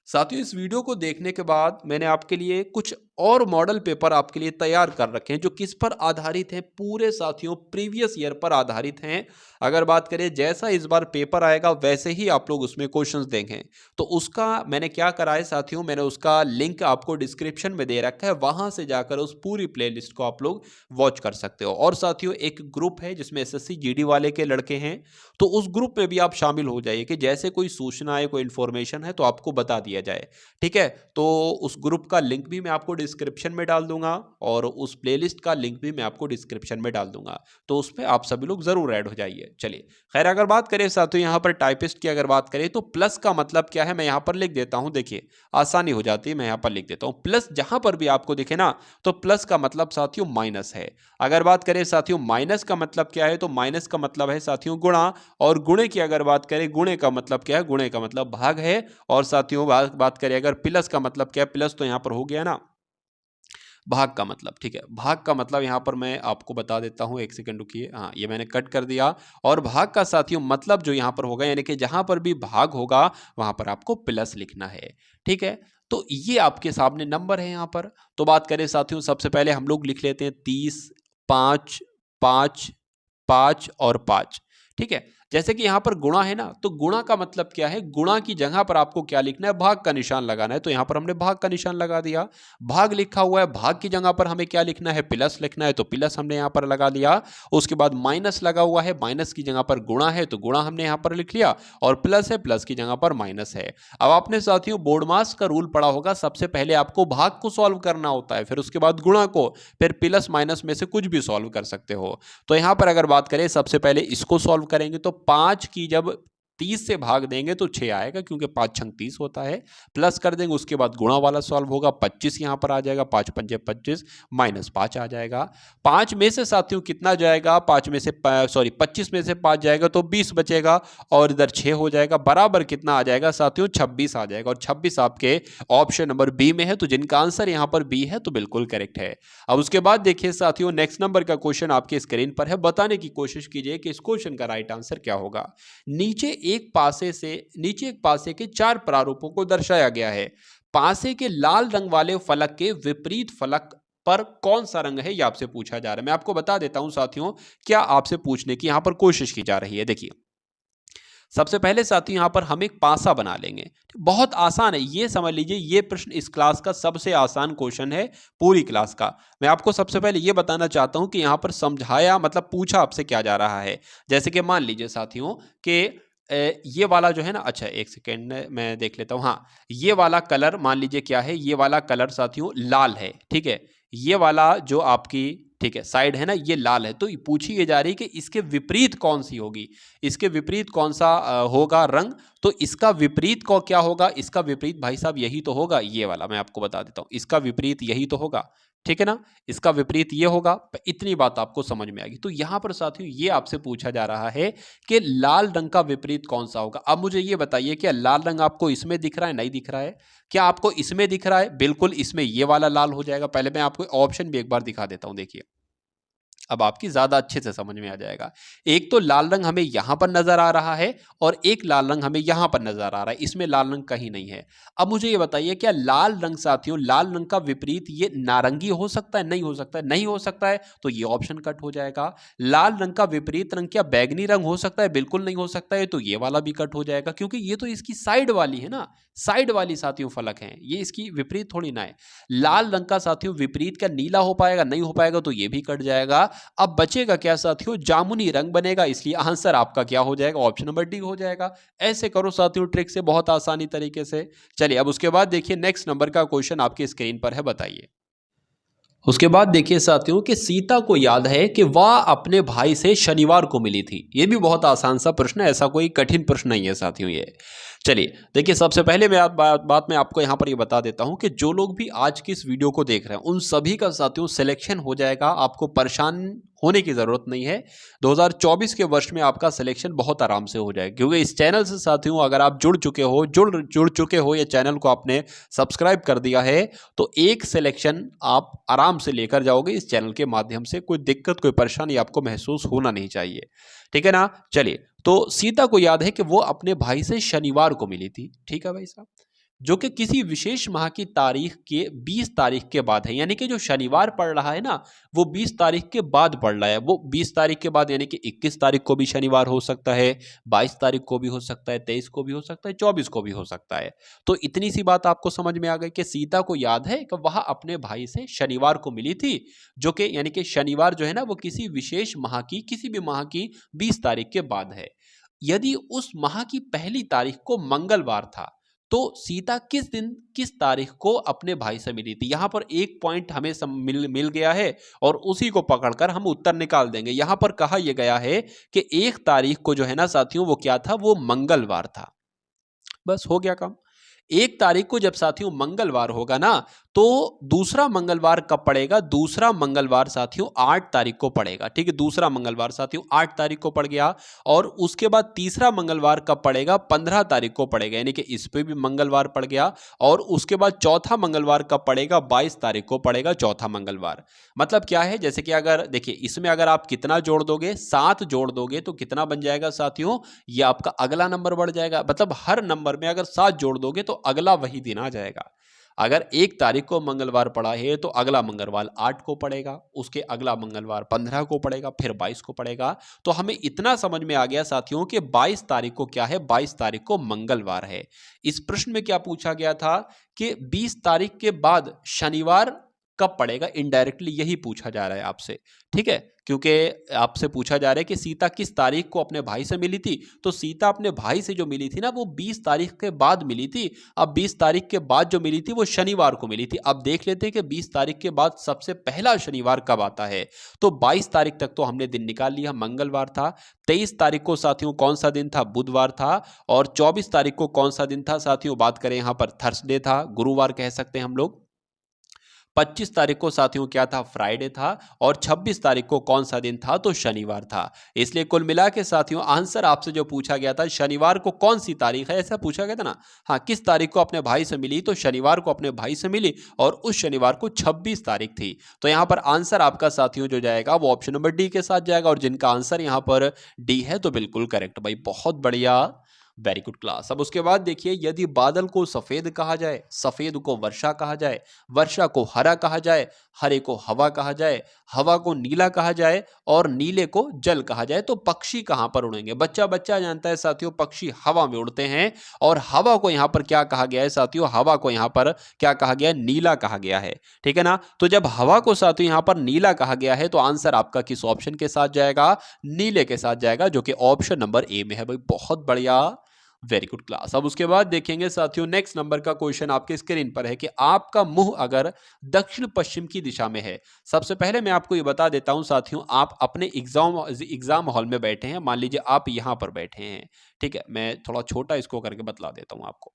साथियों इस वीडियो को देखने के बाद मैंने आपके लिए कुछ और मॉडल पेपर आपके लिए तैयार कर रखे हैं जो किस पर आधारित हैं? पूरे साथियों प्रीवियस ईयर पर आधारित हैं। अगर बात करें जैसा इस बार पेपर आएगा वैसे ही आप लोग उसमें क्वेश्चंस देंगे। तो उसका मैंने क्या करा है साथियों, मैंने उसका लिंक आपको डिस्क्रिप्शन में दे रखा है, वहां से जाकर उस पूरी प्लेलिस्ट को आप लोग वॉच कर सकते हो। और साथियों एक ग्रुप है जिसमें SSC GD वाले के लड़के हैं, तो उस ग्रुप में भी आप शामिल हो जाइए कि जैसे कोई सूचना है, कोई इंफॉर्मेशन है तो आपको बता दिया जाए। ठीक है, तो उस ग्रुप का लिंक भी मैं आपको डिस्क्रिप्शन में डाल दूंगा और उस प्लेलिस्ट का लिंक भी मैं आपको डिस्क्रिप्शन में डाल दूंगा, तो उस पर आप सभी लोग जरूर ऐड हो जाइए। चलिए खैर अगर बात करें साथियों यहाँ पर टाइपिस्ट की अगर बात करें तो प्लस का मतलब क्या है मैं यहाँ पर लिख देता हूँ। देखिए आसानी हो जाती है, मैं यहाँ पर लिख देता हूँ प्लस। जहां पर भी आपको दिखे ना तो प्लस का मतलब साथियों माइनस है। अगर बात करें साथियों माइनस का मतलब क्या है, तो माइनस का मतलब है साथियों गुणा। और गुणे की अगर बात करें, गुणे का मतलब क्या है? गुणे का मतलब भाग है। और साथियों बात करें अगर प्लस का मतलब क्या है, प्लस तो यहां पर हो गया ना भाग का मतलब। ठीक है, भाग का मतलब यहां पर मैं आपको बता देता हूं, एक सेकंड रुकिए। हाँ ये मैंने कट कर दिया। और भाग का साथियों मतलब जो यहां पर होगा, यानी कि जहां पर भी भाग होगा वहां पर आपको प्लस लिखना है। ठीक है, तो ये आपके सामने नंबर है यहां पर। तो बात करें साथियों सबसे पहले हम लोग लिख लेते हैं 30, 5, 5, 5 और 5। ठीक है, जैसे कि यहां पर गुणा है ना, तो गुणा का मतलब क्या है? गुणा की जगह पर आपको क्या लिखना है? भाग का निशान लगाना है। तो यहां पर हमने भाग का निशान लगा दिया। भाग लिखा हुआ है, भाग की जगह पर हमें क्या लिखना है? प्लस लिखना है, तो प्लस हमने यहां पर लगा दिया। उसके बाद माइनस लगा हुआ है, माइनस की जगह पर गुणा है तो गुणा हमने यहां पर लिख लिया। और प्लस है, प्लस की जगह पर माइनस है। अब आपने साथियों बोर्ड मास का रूल पढ़ा होगा, सबसे पहले आपको भाग को सॉल्व करना होता है, फिर उसके बाद गुणा को, फिर प्लस माइनस में से कुछ भी सॉल्व कर सकते हो। तो यहां पर अगर बात करें सबसे पहले इसको सॉल्व करेंगे तो 5 की जब 30 से भाग देंगे तो 6 आएगा, क्योंकि 5 छंग 30 होता है। प्लस कर देंगे, उसके बाद गुणा वाला सॉल्व होगा, 25 यहां पर आ जाएगा, 5 पंजे 25 माइनस 5 आ जाएगा। 5 में से साथियों कितना जाएगा? 5 में से 25 में से 5 जाएगा तो 20 बचेगा और इधर 6 हो जाएगा, बराबर कितना आ जाएगा साथियों? 26 आ जाएगा। और 26 आपके ऑप्शन नंबर बी में है, तो जिनका आंसर यहां पर बी है तो बिल्कुल करेक्ट है। अब उसके बाद देखिए साथियों नेक्स्ट नंबर का क्वेश्चन आपके स्क्रीन पर है, बताने की कोशिश कीजिए कि इस क्वेश्चन का राइट आंसर क्या होगा। नीचे एक पासे के 4 प्रारूपों को दर्शाया गया है। पासे के लाल रंग वाले फलक के विपरीत फलक पर कौन सा रंग है, यह आपसे पूछा जा रहा है। मैं आपको बता देता हूं साथियों क्या आपसे पूछने की यहां पर कोशिश की जा रही है। देखिए सबसे पहले साथियों यहां पर हम एक पासा बना लेंगे। बहुत आसान है, ये समझ लीजिए ये प्रश्न इस क्लास का सबसे आसान क्वेश्चन है पूरी क्लास का। मैं आपको सबसे पहले ये बताना चाहता हूं कि यहां पर समझाया मतलब पूछा आपसे क्या जा रहा है। जैसे कि मान लीजिए साथियों कि ये वाला जो है ना, अच्छा एक सेकेंड मैं देख लेता हूं। हाँ ये वाला कलर मान लीजिए क्या है, ये वाला कलर साथियों लाल है। ठीक है, ये वाला जो आपकी ठीक है साइड है ना ये लाल है। तो पूछी ये जा रही है कि इसके विपरीत कौन सी होगी, इसके विपरीत कौन सा होगा रंग। तो इसका विपरीत को क्या होगा? इसका विपरीत भाई साहब यही तो होगा, ये वाला मैं आपको बता देता हूं, इसका विपरीत यही तो होगा। ठीक है ना, इसका विपरीत ये होगा। इतनी बात आपको समझ में आएगी। तो यहां पर साथियों ये आपसे पूछा जा रहा है कि लाल रंग का विपरीत कौन सा होगा। अब मुझे ये बताइए क्या लाल रंग आपको इसमें दिख रहा है? नहीं दिख रहा है। क्या आपको इसमें दिख रहा है? बिल्कुल इसमें ये वाला लाल हो जाएगा। पहले मैं आपको ऑप्शन भी एक बार दिखा देता हूं, देखिए अब आपकी ज्यादा अच्छे से समझ में आ जाएगा। एक तो लाल रंग हमें यहां पर नजर आ रहा है और एक लाल रंग हमें यहां पर नजर आ रहा है, इसमें लाल रंग कहीं नहीं है। अब मुझे ये बताइए क्या लाल रंग साथियों, लाल रंग का विपरीत ये नारंगी हो सकता है? नहीं हो सकता है। नहीं हो सकता है तो ये ऑप्शन कट हो जाएगा। लाल रंग का विपरीत रंग क्या बैगनी रंग हो सकता है? बिल्कुल नहीं हो सकता है, तो ये वाला भी कट हो जाएगा, क्योंकि ये तो इसकी साइड वाली है ना, साइड वाली साथियों फलक है, ये इसकी विपरीत थोड़ी ना है। लाल रंग का साथियों विपरीत क्या नीला हो पाएगा? नहीं हो पाएगा, तो ये भी कट जाएगा। अब बचेगा क्या साथियों, जामुनी रंग बनेगा, इसलिए आंसर आपका क्या हो जाएगा, ऑप्शन नंबर डी हो जाएगा। ऐसे करो साथियों ट्रिक से बहुत आसानी तरीके से। चलिए अब उसके बाद देखिए नेक्स्ट नंबर का क्वेश्चन आपकी स्क्रीन पर है, बताइए। उसके बाद देखिए साथियों कि सीता को याद है कि वह अपने भाई से शनिवार को मिली थी। ये भी बहुत आसान सा प्रश्न है, ऐसा कोई कठिन प्रश्न नहीं है साथियों ये। चलिए देखिए, सबसे पहले मैं बात मैं आपको यहाँ पर ये बता देता हूँ कि जो लोग भी आज की इस वीडियो को देख रहे हैं उन सभी का साथियों सिलेक्शन हो जाएगा, आपको परेशान होने की ज़रूरत नहीं है। 2024 के वर्ष में आपका सिलेक्शन बहुत आराम से हो जाएगा, क्योंकि इस चैनल से साथियों अगर आप जुड़ चुके हो, ये चैनल को आपने सब्सक्राइब कर दिया है, तो एक सिलेक्शन आप आराम से लेकर जाओगे इस चैनल के माध्यम से। कोई दिक्कत कोई परेशानी आपको महसूस होना नहीं चाहिए, ठीक है ना। चलिए, तो सीता को याद है कि वो अपने भाई से शनिवार को मिली थी, ठीक है भाई साहब, जो कि किसी विशेष माह की तारीख के 20 तारीख के बाद है। यानी कि जो शनिवार पड़ रहा है ना, वो 20 तारीख के बाद पड़ रहा है। वो 20 तारीख के बाद यानी कि 21 तारीख को भी शनिवार हो सकता है, 22 तारीख को भी हो सकता है, 23 को भी हो सकता है, 24 को भी हो सकता है। तो इतनी सी बात आपको समझ में आ गई कि सीता को याद है कि वह अपने भाई से शनिवार को मिली थी, जो कि यानी कि शनिवार जो है ना वो किसी विशेष माह की, किसी भी माह की 20 तारीख के बाद है। यदि उस माह की पहली तारीख को मंगलवार था, तो सीता किस दिन किस तारीख को अपने भाई से मिली थी। यहां पर एक पॉइंट हमें मिल गया है और उसी को पकड़कर हम उत्तर निकाल देंगे। यहां पर कहा यह गया है कि 1 तारीख को जो है ना साथियों वो क्या था, वो मंगलवार था। बस हो गया काम। 1 तारीख को जब साथियों मंगलवार होगा ना, तो दूसरा मंगलवार कब पड़ेगा, दूसरा मंगलवार साथियों 8 तारीख को पड़ेगा, ठीक है। दूसरा मंगलवार साथियों 8 तारीख को पड़ गया, और उसके बाद तीसरा मंगलवार कब पड़ेगा, 15 तारीख को पड़ेगा, यानी कि इस पे भी मंगलवार पड़ गया। और उसके बाद चौथा मंगलवार कब पड़ेगा, 22 तारीख को पड़ेगा चौथा मंगलवार। मतलब क्या है, जैसे कि अगर देखिए इसमें अगर आप कितना जोड़ दोगे, 7 जोड़ दोगे तो कितना बन जाएगा साथियों, ये आपका अगला नंबर बढ़ जाएगा। मतलब हर नंबर में अगर 7 जोड़ दोगे तो अगला वही दिन आ जाएगा। अगर 1 तारीख को मंगलवार पड़ा है तो अगला मंगलवार 8 को पड़ेगा, उसके अगला मंगलवार 15 को पड़ेगा, फिर 22 को पड़ेगा। तो हमें इतना समझ में आ गया साथियों कि 22 तारीख को क्या है, 22 तारीख को मंगलवार है। इस प्रश्न में क्या पूछा गया था कि 20 तारीख के बाद शनिवार कब पड़ेगा, इनडायरेक्टली यही पूछा जा रहा है आपसे, ठीक है। क्योंकि आपसे पूछा जा रहा है कि सीता किस तारीख को अपने भाई से मिली थी, तो सीता अपने भाई से जो मिली थी ना वो 20 तारीख के बाद मिली थी। अब 20 तारीख के बाद जो मिली थी वो शनिवार को मिली थी। अब देख लेते हैं कि 20 तारीख के बाद सबसे पहला शनिवार कब आता है। तो 22 तारीख तक तो हमने दिन निकाल लिया, मंगलवार था। 23 तारीख को साथियों कौन सा दिन था, बुधवार था। और 24 तारीख को कौन सा दिन था साथियों, बात करें यहां पर थर्सडे था, गुरुवार कह सकते हैं हम लोग। 25 तारीख को साथियों क्या था, फ्राइडे था। और 26 तारीख को कौन सा दिन था, तो शनिवार था। इसलिए कुल मिला के साथियों आंसर आपसे जो पूछा गया था, शनिवार को कौन सी तारीख है, ऐसा पूछा गया था ना। हाँ, किस तारीख को अपने भाई से मिली, तो शनिवार को अपने भाई से मिली, और उस शनिवार को 26 तारीख थी। तो यहां पर आंसर आपका साथियों जो जाएगा वो ऑप्शन नंबर डी के साथ जाएगा, और जिनका आंसर यहां पर डी है तो बिल्कुल करेक्ट भाई, बहुत बढ़िया, वेरी गुड क्लास। अब उसके बाद देखिए, यदि बादल को सफेद कहा जाए, सफेद को वर्षा कहा जाए, वर्षा को हरा कहा जाए, हरे को हवा कहा जाए, हवा को नीला कहा जाए, और नीले को जल कहा जाए, तो पक्षी कहां पर उड़ेंगे। बच्चा बच्चा जानता है साथियों, पक्षी हवा में उड़ते हैं। और हवा को यहां पर क्या कहा गया है साथियों, हवा को यहां पर क्या कहा गया है, नीला कहा गया है, ठीक है ना। तो जब हवा को साथियों यहां पर नीला कहा गया है, तो आंसर आपका किस ऑप्शन के साथ जाएगा, नीले के साथ जाएगा, जो कि ऑप्शन नंबर ए में है भाई, बहुत बढ़िया, वेरी गुड क्लास। अब उसके बाद देखेंगे साथियों, नेक्स्ट नंबर का क्वेश्चन आपके स्क्रीन पर है कि आपका मुंह अगर दक्षिण पश्चिम की दिशा में है। सबसे पहले मैं आपको ये बता देता हूं साथियों, आप अपने एग्जाम हॉल में बैठे हैं, मान लीजिए आप यहां पर बैठे हैं, ठीक है। मैं थोड़ा छोटा इसको करके बतला देता हूं आपको।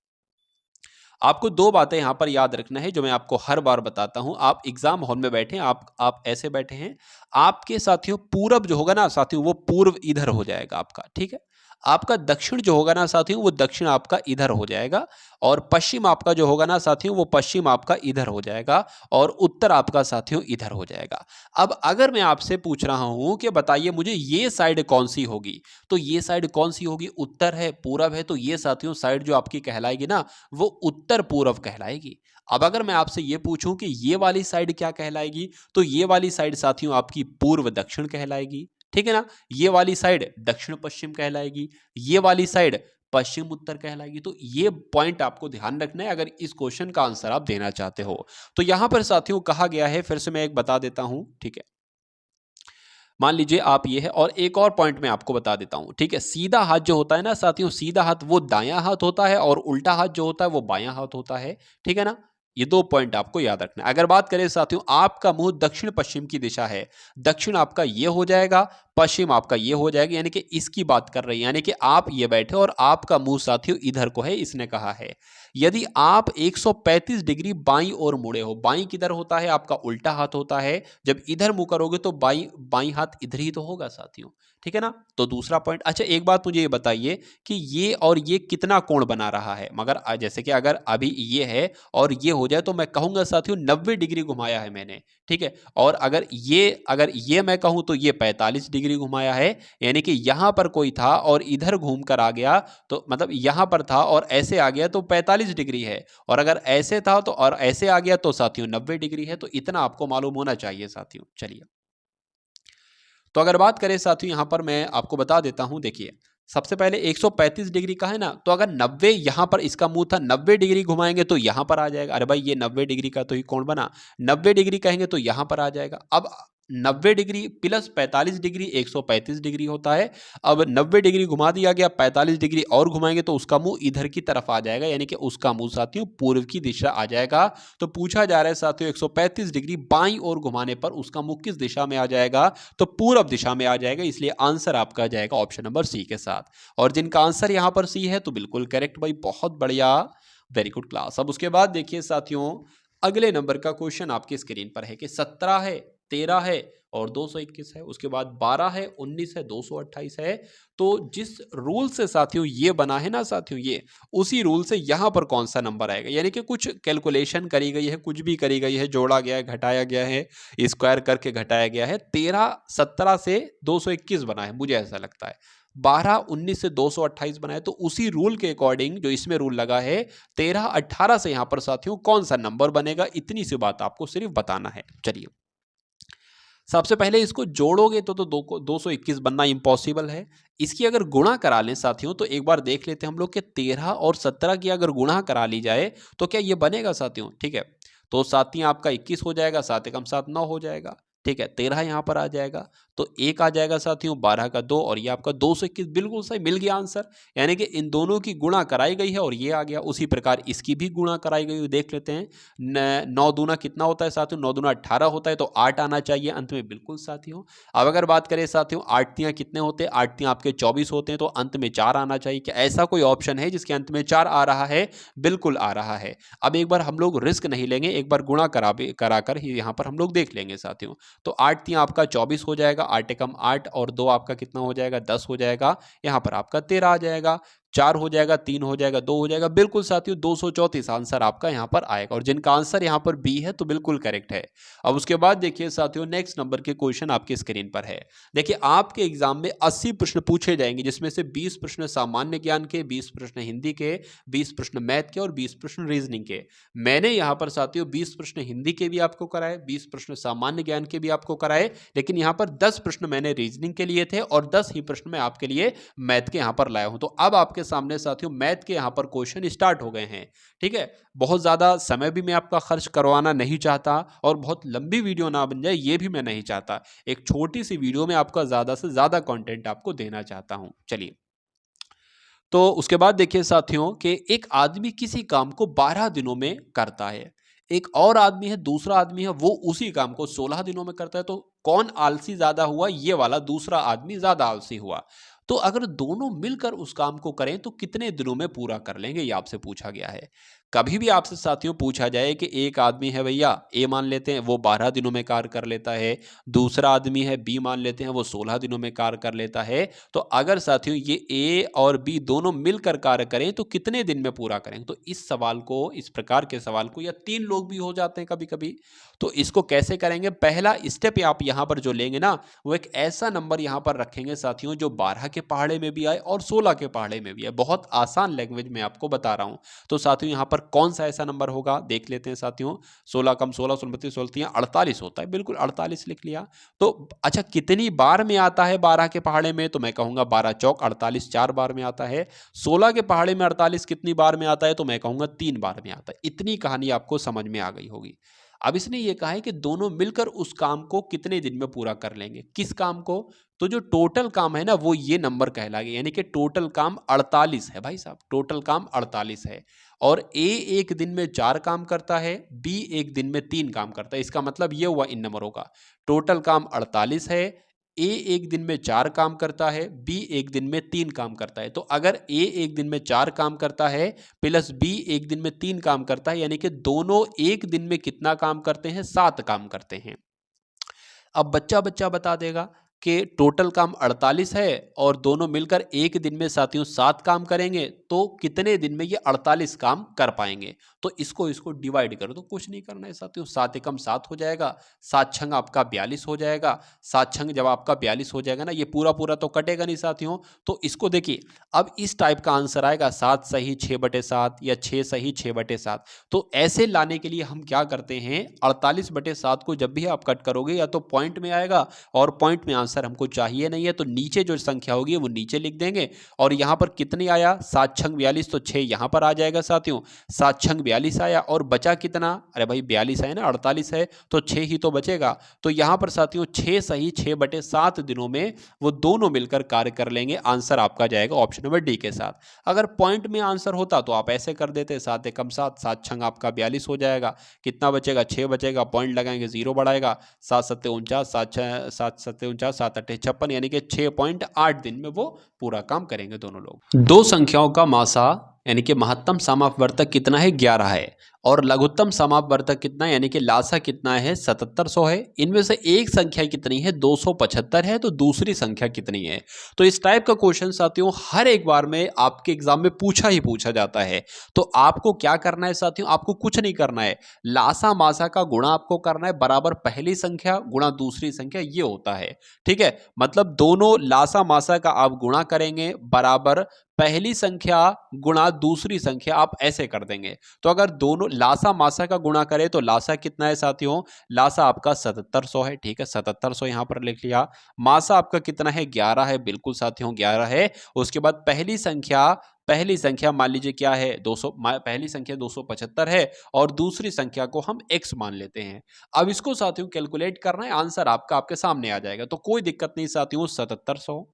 आपको 2 बातें यहां पर याद रखना है जो मैं आपको हर बार बताता हूं। आप एग्जाम हॉल में बैठे हैं, आप ऐसे बैठे हैं, आपके साथियों पूरब जो होगा ना साथियों, वो पूर्व इधर हो जाएगा आपका, ठीक है। आपका दक्षिण जो होगा ना साथियों, वो दक्षिण आपका इधर हो जाएगा। और पश्चिम आपका जो होगा ना साथियों, वो पश्चिम आपका इधर हो जाएगा। और उत्तर आपका साथियों इधर हो जाएगा। अब अगर मैं आपसे पूछ रहा हूं कि बताइए मुझे ये साइड कौन सी होगी, तो ये साइड कौन सी होगी, उत्तर है, पूरब है, तो ये साथियों साइड जो आपकी कहलाएगी ना, वो उत्तर पूर्व कहलाएगी। अब अगर मैं आपसे ये पूछूं कि ये वाली साइड क्या कहलाएगी, तो ये वाली साइड साथियों आपकी पूर्व दक्षिण कहलाएगी, ठीक है ना। ये वाली साइड दक्षिण पश्चिम कहलाएगी, ये वाली साइड पश्चिम उत्तर कहलाएगी। तो ये पॉइंट आपको ध्यान रखना है अगर इस क्वेश्चन का आंसर आप देना चाहते हो। तो यहां पर साथियों कहा गया है, फिर से मैं एक बता देता हूं, ठीक है।
मान लीजिए आप ये है, और एक और पॉइंट मैं आपको बता देता हूं, ठीक है। सीधा हाथ जो होता है ना साथियों, सीधा हाथ वो दायां हाथ होता है और उल्टा हाथ जो होता है वो बायां हाथ होता है, ठीक है ना। ये दो पॉइंट आपको याद रखना है। अगर बात करें साथियों, आपका मुंह दक्षिण पश्चिम की दिशा है, दक्षिण आपका ये हो जाएगा, पश्चिम आपका ये हो जाएगा, यानी कि इसकी बात कर रही है, यानी कि आप ये बैठे और आपका मुंह साथियों इधर को है, इसने कहा है। यदि आप 135 डिग्री बाईं ओर मुड़े हो, बाईं किधर होता है, आपका उल्टा हाथ होता है, जब इधर मुंह करोगे तो बाईं बाईं हाथ इधर ही तो होगा साथियों, ठीक है ना। तो दूसरा पॉइंट, अच्छा एक बात मुझे ये बताइए कि ये और ये कितना कोण बना रहा है। मगर जैसे कि अगर अभी ये है और ये हो जाए तो मैं कहूंगा साथियों 90 डिग्री घुमाया है मैंने, ठीक है। और अगर ये मैं कहूं तो ये 45 डिग्री घुमाया है, यानी कि यहां पर कोई था और इधर घूम कर आ गया, तो मतलब यहां पर था और ऐसे आ गया तो 45 डिग्री है, और अगर ऐसे था तो और ऐसे आ गया तो साथियों 90 डिग्री है। तो इतना आपको मालूम होना चाहिए साथियों। चलिए, तो अगर बात करें साथियों, यहां पर मैं आपको बता देता हूं, देखिए सबसे पहले 135 डिग्री का है ना, तो अगर 90 यहां पर इसका मुंह था, 90 डिग्री घुमाएंगे तो यहां पर आ जाएगा। अरे भाई ये 90 डिग्री का तो ही कोण बना, 90 डिग्री कहेंगे तो यहां पर आ जाएगा। अब 90 डिग्री प्लस 45 डिग्री 135 डिग्री होता है। अब 90 डिग्री घुमा दिया गया, 45 डिग्री और घुमाएंगे तो उसका मुंह इधर की तरफ आ जाएगा, यानी कि उसका मुंह साथियों पूर्व की दिशा आ जाएगा। तो पूछा जा रहा है साथियों 135 डिग्री बाईं ओर घुमाने पर उसका मुंह किस दिशा में आ जाएगा, तो पूर्व दिशा में आ जाएगा। इसलिए आंसर आपका जाएगा ऑप्शन नंबर सी के साथ। और जिनका आंसर यहां पर सी है तो बिल्कुल करेक्ट भाई, बहुत बढ़िया, वेरी गुड क्लास। अब उसके बाद देखिए साथियों, अगले नंबर का क्वेश्चन आपकी स्क्रीन पर है कि 17 है, 13 है और 221 है, उसके बाद 12 है, 19 है, 228 है। तो जिस रूल से साथियों ये बना है ना साथियों, ये उसी रूल से यहां पर कौन सा नंबर आएगा, यानी कि कुछ कैलकुलेशन करी गई है, कुछ भी करी गई है, जोड़ा गया है, घटाया गया है, स्क्वायर करके घटाया गया है। 13 17 से 221 बना है, मुझे ऐसा लगता है। 12 19 से 228 बना है, तो उसी रूल के अकॉर्डिंग जो इसमें रूल लगा है, 13 18 से यहां पर साथियों कौन सा नंबर बनेगा, इतनी सी बात आपको सिर्फ बताना है। चलिए, सबसे पहले इसको जोड़ोगे तो 221 बनना इम्पॉसिबल है। इसकी अगर गुणा करा लें साथियों, तो एक बार देख लेते हैं हम लोग कि 13 और 17 की अगर गुणा करा ली जाए तो क्या ये बनेगा साथियों, ठीक है। तो साथियों आपका 21 हो जाएगा, 7 एकम 7 9 हो जाएगा, ठीक है। 13 यहाँ पर आ जाएगा तो 1 आ जाएगा साथियों, 12 का 2 और ये आपका 221, बिल्कुल सही मिल गया आंसर। यानी कि इन दोनों की गुणा कराई गई है और ये आ गया। उसी प्रकार इसकी भी गुणा कराई गई, देख लेते हैं। 9 दूना कितना होता है साथियों, 9 दूना 18 होता है, तो 8 आना चाहिए अंत में, बिल्कुल साथियों। अब अगर बात करें साथियों, 8 तियां कितने होते हैं, 8 तियां आपके 24 होते हैं, तो अंत में 4 आना चाहिए। क्या ऐसा कोई ऑप्शन है जिसके अंत में 4 आ रहा है? बिल्कुल आ रहा है। अब एक बार हम लोग रिस्क नहीं लेंगे, एक बार गुणा कराकर ही यहाँ पर हम लोग देख लेंगे साथियों। तो 8 तियां आपका 24 हो जाएगा, 8 एकम 8 और 2 आपका कितना हो जाएगा, 10 हो जाएगा। यहाँ पर आपका 13 आ जाएगा, 4 हो जाएगा, 3 हो जाएगा, 2 हो जाएगा, बिल्कुल साथियों 234 आंसर आपका यहाँ पर आएगा। और जिनका आंसर यहाँ पर बी है तो बिल्कुल करेक्ट है। अब उसके बाद देखिए साथियों, नेक्स्ट नंबर के क्वेश्चन आपके स्क्रीन पर है। देखिए आपके एग्जाम में 80 प्रश्न पूछे जाएंगे, जिसमें से 20 प्रश्न सामान्य ज्ञान के, 20 प्रश्न हिंदी के, 20 प्रश्न मैथ के और 20 प्रश्न रीजनिंग के। मैंने यहाँ पर साथियों 20 प्रश्न हिंदी के भी आपको कराए, 20 प्रश्न सामान्य ज्ञान के भी आपको कराए, लेकिन यहाँ पर 10 प्रश्न मैंने रीजनिंग के लिए थे और 10 ही प्रश्न मैं आपके लिए मैथ के यहाँ पर लाया हूँ। तो अब आपके सामने साथियों मैथ के यहाँ पर क्वेश्चन स्टार्ट हो गए हैं, ठीक है। बहुत ज़्यादा समय भी मैं आपका खर्च करवाना नहीं चाहता और बहुत लंबी वीडियो ना बन जाए ये भी मैं नहीं चाहता। एक छोटी सी वीडियो में आपका ज़्यादा से ज़्यादा कंटेंट आपको देना चाहता हूँ। चलिए, तो उसके बाद देखिए साथियों कि एक आदमी किसी काम को 12 दिनों में करता है, एक और आदमी है, दूसरा आदमी है, वो उसी काम को 16 दिनों में करता है। तो कौन आलसी ज्यादा हुआ? ये वाला दूसरा आदमी ज्यादा आलसी हुआ। तो अगर दोनों मिलकर उस काम को करें तो कितने दिनों में पूरा कर लेंगे, ये आपसे पूछा गया है। कभी भी आपसे साथियों पूछा जाए कि एक आदमी है भैया ए मान लेते हैं, वो 12 दिनों में कार्य कर लेता है, दूसरा आदमी है बी मान लेते हैं, वो 16 दिनों में कार्य कर लेता है। तो अगर साथियों ये ए और बी दोनों मिलकर कार्य करें तो कितने दिन में पूरा करेंगे? तो इस सवाल को, इस प्रकार के सवाल को, या 3 लोग भी हो जाते हैं कभी कभी, तो इसको कैसे करेंगे? पहला स्टेप आप यहां पर जो लेंगे ना, वो एक ऐसा नंबर यहां पर रखेंगे साथियों जो 12 के पहाड़े में भी आए और 16 के पहाड़े में भी आए। बहुत आसान लैंग्वेज में आपको बता रहा हूं। तो साथियों यहां पर कौन सा ऐसा नंबर होगा, देख लेते हैं साथियों। 16 कम 16 16 32 16 48 होता है, बिल्कुल 48 लिख लिया। तो अच्छा, कितनी बार में आता है 12 के पहाड़े में? तो मैं कहूंगा 12 चौक 48 4 बार में आता है। 16 के पहाड़े में 48 कितनी बार में आता है? तो मैं कहूंगा 3 बार में आता है। इतनी कहानी आपको समझ में आ गई होगी। अब इसने ये कहा है कि दोनों मिलकर उस काम को कितने दिन में पूरा कर लेंगे। किस काम को? तो जो टोटल काम है ना वो ये नंबर कहलाएगा, यानी कि टोटल काम 48 है भाई साहब, टोटल काम 48 है। और ए एक दिन में 4 काम करता है, बी एक दिन में 3 काम करता है। इसका मतलब ये हुआ इन नंबरों का, टोटल काम 48 है, ए एक दिन में 4 काम करता है, बी एक दिन में 3 काम करता है। तो अगर ए एक दिन में 4 काम करता है प्लस बी एक दिन में 3 काम करता है, यानी कि दोनों एक दिन में कितना काम करते हैं? 7 काम करते हैं। अब बच्चा बच्चा बता देगा कि टोटल काम 48 है और दोनों मिलकर एक दिन में साथियों 7 काम करेंगे, तो कितने दिन में ये 48 काम कर पाएंगे? तो इसको इसको डिवाइड कर दो, कुछ नहीं करना है साथियों, 7 एकम 7 हो जाएगा, 7 छंग आपका 42 हो जाएगा। 7 छंग जब आपका 42 हो जाएगा ना, ये पूरा पूरा तो कटेगा नहीं साथियों। तो इसको देखिए, अब इस टाइप का आंसर आएगा 7 सही 6/7 या 6 सही 6/7। तो ऐसे लाने के लिए हम क्या करते हैं, 48/7 को जब भी आप कट करोगे या तो पॉइंट में आएगा, और पॉइंट में आंसर हमको चाहिए नहीं है, तो नीचे जो संख्या होगी वो नीचे लिख देंगे। और यहाँ पर कितनी आया? 7 छंग 42, तो 6 यहाँ पर आ जाएगा साथियों। 7 छंग 42 आया और बचा कितना? अरे भाई 42 है ना, 48 है तो 6 ही तो बचेगा। तो यहाँ पर साथियों 6 सही 6/7 दिनों में वो दोनों मिलकर कार्य कर लेंगे। आंसर आपका जाएगा ऑप्शन नंबर डी के साथ। अगर पॉइंट में आंसर होता तो आप ऐसे कर देते, 7 एकम 7, 7 छंग आपका 42 हो जाएगा, कितना बचेगा? 6 बचेगा, पॉइंट लगाएंगे 0 बढ़ाएगा, 7 सत्ते 49, 7 सत्ते 49, 7 अट्ठे 56, यानी कि 6.8 दिन में वो पूरा काम करेंगे दोनों लोग। दो संख्याओं का मासा यानी कि महत्तम समापवर्तक कितना है? 11 है, और लघुत्तम समापवर्तक कितना है यानी कि लासा कितना है? 7700 है। इनमें से एक संख्या कितनी है? 275 है, तो दूसरी संख्या कितनी है? तो इस टाइप का क्वेश्चन साथियों हर एक बार में आपके एग्जाम में पूछा ही पूछा जाता है। तो आपको क्या करना है साथियों? आपको कुछ नहीं करना है, लासा मासा का गुणा आपको करना है, बराबर पहली संख्या गुणा दूसरी संख्या, ये होता है। ठीक है, मतलब दोनों लासा मासा का आप गुणा करेंगे, बराबर पहली संख्या गुणा दूसरी संख्या, आप ऐसे कर देंगे। तो अगर दोनों लासा मासा का गुणा करें तो लासा कितना है साथियों? लासा आपका 7700 है। ठीक है, 7700 यहां पर लिख लिया। मासा आपका कितना है? 11 है, बिल्कुल साथियों 11 है। उसके बाद पहली संख्या मान लीजिए क्या है? 200, पहली संख्या 275 है और दूसरी संख्या को हम x मान लेते हैं। अब इसको साथियों कैलकुलेट करना है, आंसर आपका आपके सामने आ जाएगा, तो कोई दिक्कत नहीं साथियों। 7700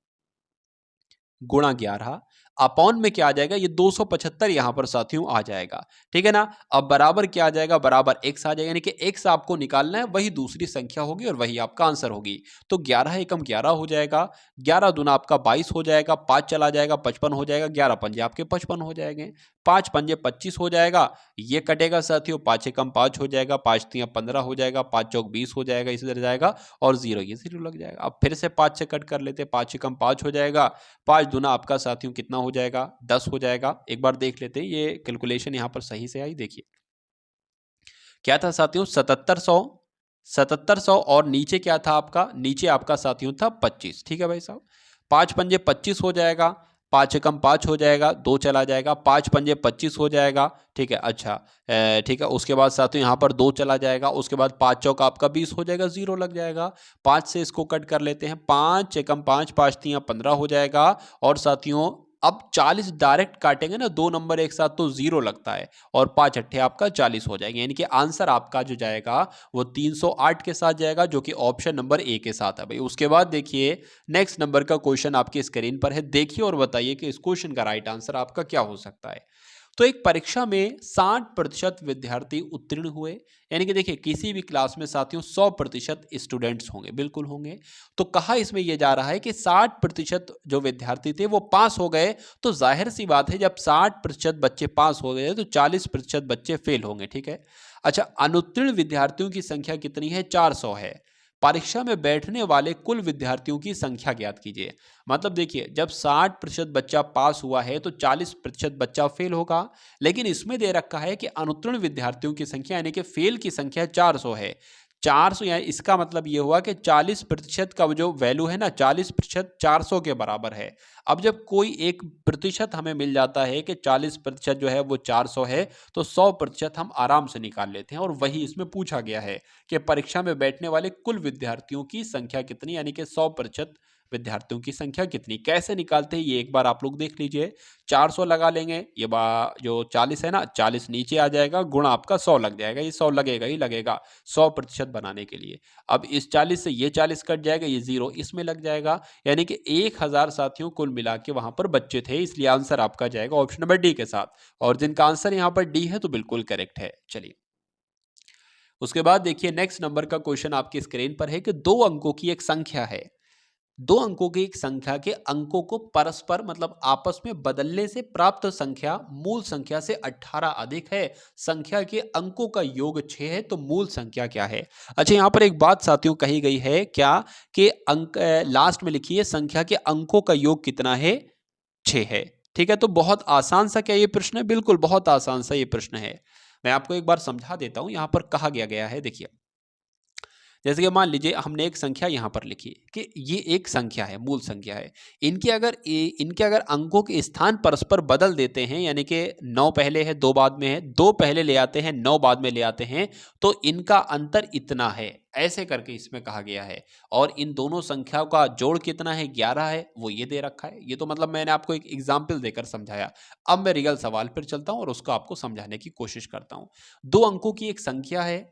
गुणा 11 अपॉन में क्या आ जाएगा? ये 275 यहां पर साथियों आ जाएगा। ठीक है ना। अब बराबर क्या आ जाएगा? बराबर x आ जाएगा, यानी कि x आपको निकालना है, वही दूसरी संख्या होगी और वही आपका आंसर होगी। तो 11 एकम 11 हो जाएगा, 11 दूना आपका 22 हो जाएगा, 5 चला जाएगा 55 हो जाएगा, 11 पंजे आपके 55 हो जाएंगे, 5 पंजे 25 हो जाएगा, ये कटेगा साथियों, 5 एकम 5 हो जाएगा, 5 तिया 15 हो जाएगा, 5 चौक 20 हो जाएगा, इसी तरह जाएगा, और 0 ये 0 लग जाएगा। अब फिर से 5 से कट कर लेते, 5 एकम 5 हो जाएगा, 5 दूना आपका साथियों कितना हो जाएगा? 10 हो जाएगा। एक बार देख लेते हैं ये कैलकुलेशन यहां पर सही से आई। देखिए क्या था साथियों? 7700 और नीचे क्या था आपका? नीचे आपका साथियों था 25। ठीक है भाई साहब, 5 पंजे 25 हो जाएगा, 5 एकम 5 हो जाएगा, 2 चला जाएगा, 5 पंजे 25 हो जाएगा। ठीक है, अच्छा ठीक है। उसके बाद साथियों यहाँ पर 2 चला जाएगा, उसके बाद 5 चौक आपका 20 हो जाएगा, 0 लग जाएगा। 5 से इसको कट कर लेते हैं, 5 एकम 5, 5 तिया 15 हो जाएगा। और साथियों अब 40 डायरेक्ट काटेंगे ना, 2 नंबर एक साथ, तो 0 लगता है, और 5 अट्ठे आपका 40 हो जाएंगे, यानी कि आंसर आपका जो जाएगा वो 308 के साथ जाएगा, जो कि ऑप्शन नंबर ए के साथ है भाई। उसके बाद देखिए नेक्स्ट नंबर का क्वेश्चन आपकी स्क्रीन पर है, देखिए और बताइए कि इस क्वेश्चन का राइट आंसर आपका क्या हो सकता है। तो एक परीक्षा में 60% विद्यार्थी उत्तीर्ण हुए, यानी कि देखिए किसी भी क्लास में साथियों 100% स्टूडेंट्स होंगे, बिल्कुल होंगे। तो कहा इसमें यह जा रहा है कि 60% जो विद्यार्थी थे वो पास हो गए, तो जाहिर सी बात है जब 60% बच्चे पास हो गए तो 40% बच्चे फेल होंगे। ठीक है, अच्छा अनुत्तीर्ण विद्यार्थियों की संख्या कितनी है? 400 है। परीक्षा में बैठने वाले कुल विद्यार्थियों की संख्या ज्ञात कीजिए। मतलब देखिए जब 60% बच्चा पास हुआ है तो 40% बच्चा फेल होगा, लेकिन इसमें दे रखा है कि अनुत्तीर्ण विद्यार्थियों की संख्या यानी कि फेल की संख्या 400 है। 400 यानी इसका मतलब ये हुआ कि 40% का जो वैल्यू है ना, 40% 400 के बराबर है। अब जब कोई एक प्रतिशत हमें मिल जाता है कि 40% जो है वो 400 है, तो 100% हम आराम से निकाल लेते हैं, और वही इसमें पूछा गया है कि परीक्षा में बैठने वाले कुल विद्यार्थियों की संख्या कितनी, यानी कि 100% विद्यार्थियों की संख्या कितनी। कैसे निकालते हैं ये एक बार आप लोग देख लीजिए। 400 लगा लेंगे, ये जो 40 है ना, 40 नीचे आ जाएगा, गुणा आपका 100 लग जाएगा, ये 100 लगेगा ही लगेगा 100% बनाने के लिए। अब इस 40 से ये 40 कट जाएगा, ये 0 इसमें लग जाएगा, यानी कि 1000 साथियों कुल मिला के वहां पर बच्चे थे, इसलिए आंसर आपका जाएगा ऑप्शन नंबर डी के साथ। और जिनका आंसर यहाँ पर डी है तो बिल्कुल करेक्ट है। चलिए उसके बाद देखिए नेक्स्ट नंबर का क्वेश्चन आपकी स्क्रीन पर है कि 2 अंकों की एक संख्या है, 2 अंकों की एक संख्या के अंकों को परस्पर मतलब आपस में बदलने से प्राप्त संख्या मूल संख्या से 18 अधिक है, संख्या के अंकों का योग 6 है, तो मूल संख्या क्या है। अच्छा यहाँ पर एक बात साथियों कही गई है क्या कि अंक लास्ट में लिखिए संख्या के अंकों का योग कितना है, 6 है। ठीक है, तो बहुत आसान सा क्या ये प्रश्न है, बिल्कुल बहुत आसान सा ये प्रश्न है। मैं आपको एक बार समझा देता हूं, यहां पर कहा गया है, देखिए जैसे कि मान लीजिए हमने एक संख्या यहाँ पर लिखी कि ये एक संख्या है, मूल संख्या है, इनके अगर अंकों के स्थान परस्पर बदल देते हैं, यानी कि 9 पहले है 2 बाद में है, 2 पहले ले आते हैं 9 बाद में ले आते हैं, तो इनका अंतर इतना है, ऐसे करके इसमें कहा गया है। और इन दोनों संख्याओं का जोड़ कितना है, 11 है, वो ये दे रखा है। ये तो मतलब मैंने आपको एक एग्जाम्पल देकर समझाया। अब मैं रियल सवाल पर चलता हूं और उसको आपको समझाने की कोशिश करता हूं। 2 अंकों की एक संख्या है,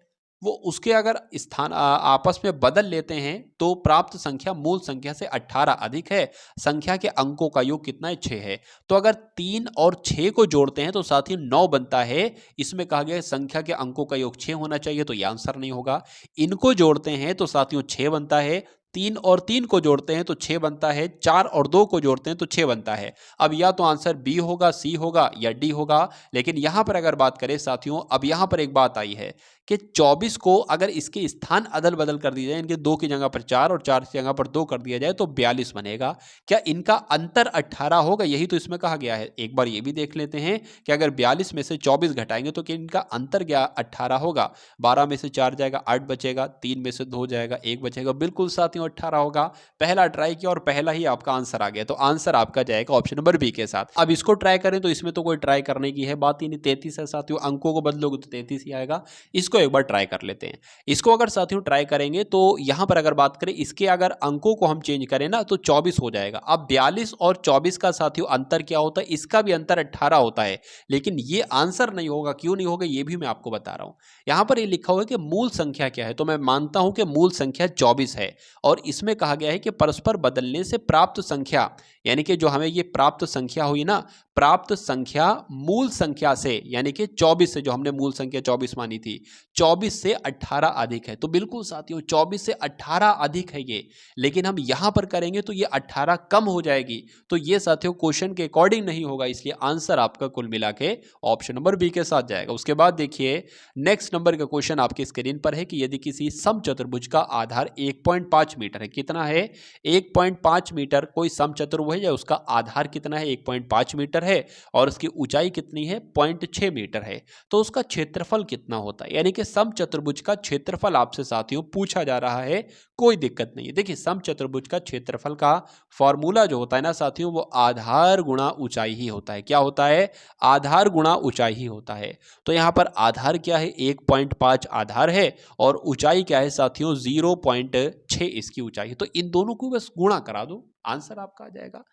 वो उसके अगर स्थान आपस में बदल लेते हैं तो प्राप्त संख्या मूल संख्या से 18 अधिक है, संख्या के अंकों का योग कितना है, 6 है। तो अगर 3 और 6 को जोड़ते हैं तो साथ ही 9 बनता है। इसमें कहा गया है संख्या के अंकों का योग 6 होना चाहिए, तो यह आंसर नहीं होगा। इनको जोड़ते हैं तो साथियों 6 बनता है, 3 और 3 को जोड़ते हैं तो 6 बनता है, 4 और 2 को जोड़ते हैं तो 6 बनता है। अब या तो आंसर बी होगा, सी होगा या डी होगा। लेकिन यहां पर अगर बात करें साथियों, अब यहां पर एक बात आई है कि 24 को अगर इसके स्थान अदल बदल कर दिया जाए, इनके 2 की जगह पर 4 और 4 की जगह पर 2 कर दिया जाए तो 42 बनेगा। क्या इनका अंतर 18 होगा, यही तो इसमें कहा गया है। एक बार ये भी देख लेते हैं कि अगर 42 में से 24 घटाएंगे तो क्या इनका अंतर क्या 18 होगा। 12 में से 4 जाएगा 8 बचेगा, 3 में से 2 जाएगा 1 बचेगा, बिल्कुल साथियों 18 होगा। पहला ट्राई किया और पहला ही आपका आंसर आ गया, तो आंसर आपका जाएगा ऑप्शन नंबर बी के साथ। अब इसको ट्राई करें तो इसमें तो कोई ट्राई करने की है बात ही नहीं, 33 है साथियों, अंकों को बदलोगे तो 33 ही आएगा। इसको एक बार ट्राई कर लेते हैं। इसको अगर साथियों ट्राई करेंगे तो यहां पर अगर बात करें इसके अगर अंकों को हम चेंज करें ना तो 24 हो जाएगा। अब 42 और 24 का साथियों अंतर क्या होता है, इसका भी अंतर 18 होता है, लेकिन ये आंसर नहीं होगा। क्यों नहीं होगा ये भी मैं आपको बता रहा हूं। यहां पर ये लिखा हुआ है कि मूल संख्या क्या है, तो मैं मानता हूं कि मूल संख्या 24 है। और इसमें कहा गया है कि परस्पर बदलने से प्राप्त संख्या, यानी कि जो हमें ये प्राप्त संख्या हुई ना, प्राप्त संख्या मूल संख्या से, यानी कि 24 से, जो हमने मूल संख्या 24 मानी थी, 24 से 18 अधिक है। तो बिल्कुल साथियों 24 से 18 अधिक है ये, लेकिन हम यहां पर करेंगे तो ये 18 कम हो जाएगी, तो ये साथियों क्वेश्चन के अकॉर्डिंग नहीं होगा, इसलिए आंसर आपका कुल मिला के ऑप्शन नंबर बी के साथ जाएगा। उसके बाद देखिए नेक्स्ट नंबर का क्वेश्चन आपकी स्क्रीन पर है कि यदि किसी समचतुर्भुज का आधार 1.5 मीटर है, कितना है 1.5 मीटर, कोई समचतुर्भुज है उसका आधार कितना है 1.5 मीटर है और उसकी ऊंचाई कितनी है 0.6 मीटर है, तो उसका क्षेत्रफल कितना होता है। यानी कि समचतुर्भुज का क्षेत्रफल आपसे साथियों पूछा जा रहा है, कोई दिक्कत नहीं है। देखिए समचतुर्भुज का क्षेत्रफल का फॉर्मूला जो होता है ना साथियों, वो आधार गुणा ऊंचाई ही होता है। क्या होता है, आधार गुणा ऊंचाई ही होता है। तो यहां पर आधार क्या है 1.5 आधार है और ऊंचाई क्या है साथियों 0.6 इसकी ऊंचाई है, तो इन दोनों को बस गुणा करा दो, आंसर आपका आ जाएगा।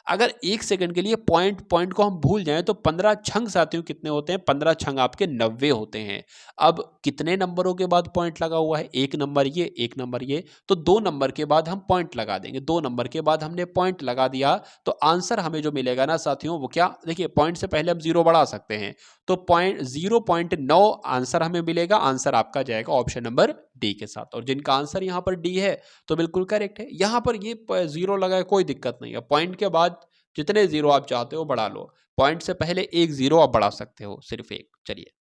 अगर एक सेकंड के लिए पॉइंट को हम भूल जाएं तो 15 छंग साथियों कितने होते हैं, 15 छंग आपके 90 होते हैं। अब कितने नंबरों के बाद पॉइंट लगा हुआ है, एक नंबर ये, एक नंबर ये, तो 2 नंबर के बाद हम पॉइंट लगा देंगे। 2 नंबर के बाद हमने पॉइंट लगा दिया तो आंसर हमें जो मिलेगा ना साथियों, वो क्या, देखिए पॉइंट से पहले हम 0 बढ़ा सकते हैं, तो 0.9 आंसर हमें मिलेगा। आंसर आपका जाएगा ऑप्शन नंबर डी के साथ। और जिनका आंसर यहां पर डी है तो बिल्कुल करेक्ट है। यहां पर ये 0 लगा है, कोई दिक्कत नहीं है, पॉइंट के बाद जितने 0 आप चाहते हो बढ़ा लो, पॉइंट से पहले एक 0 आप बढ़ा सकते हो, सिर्फ एक। चलिए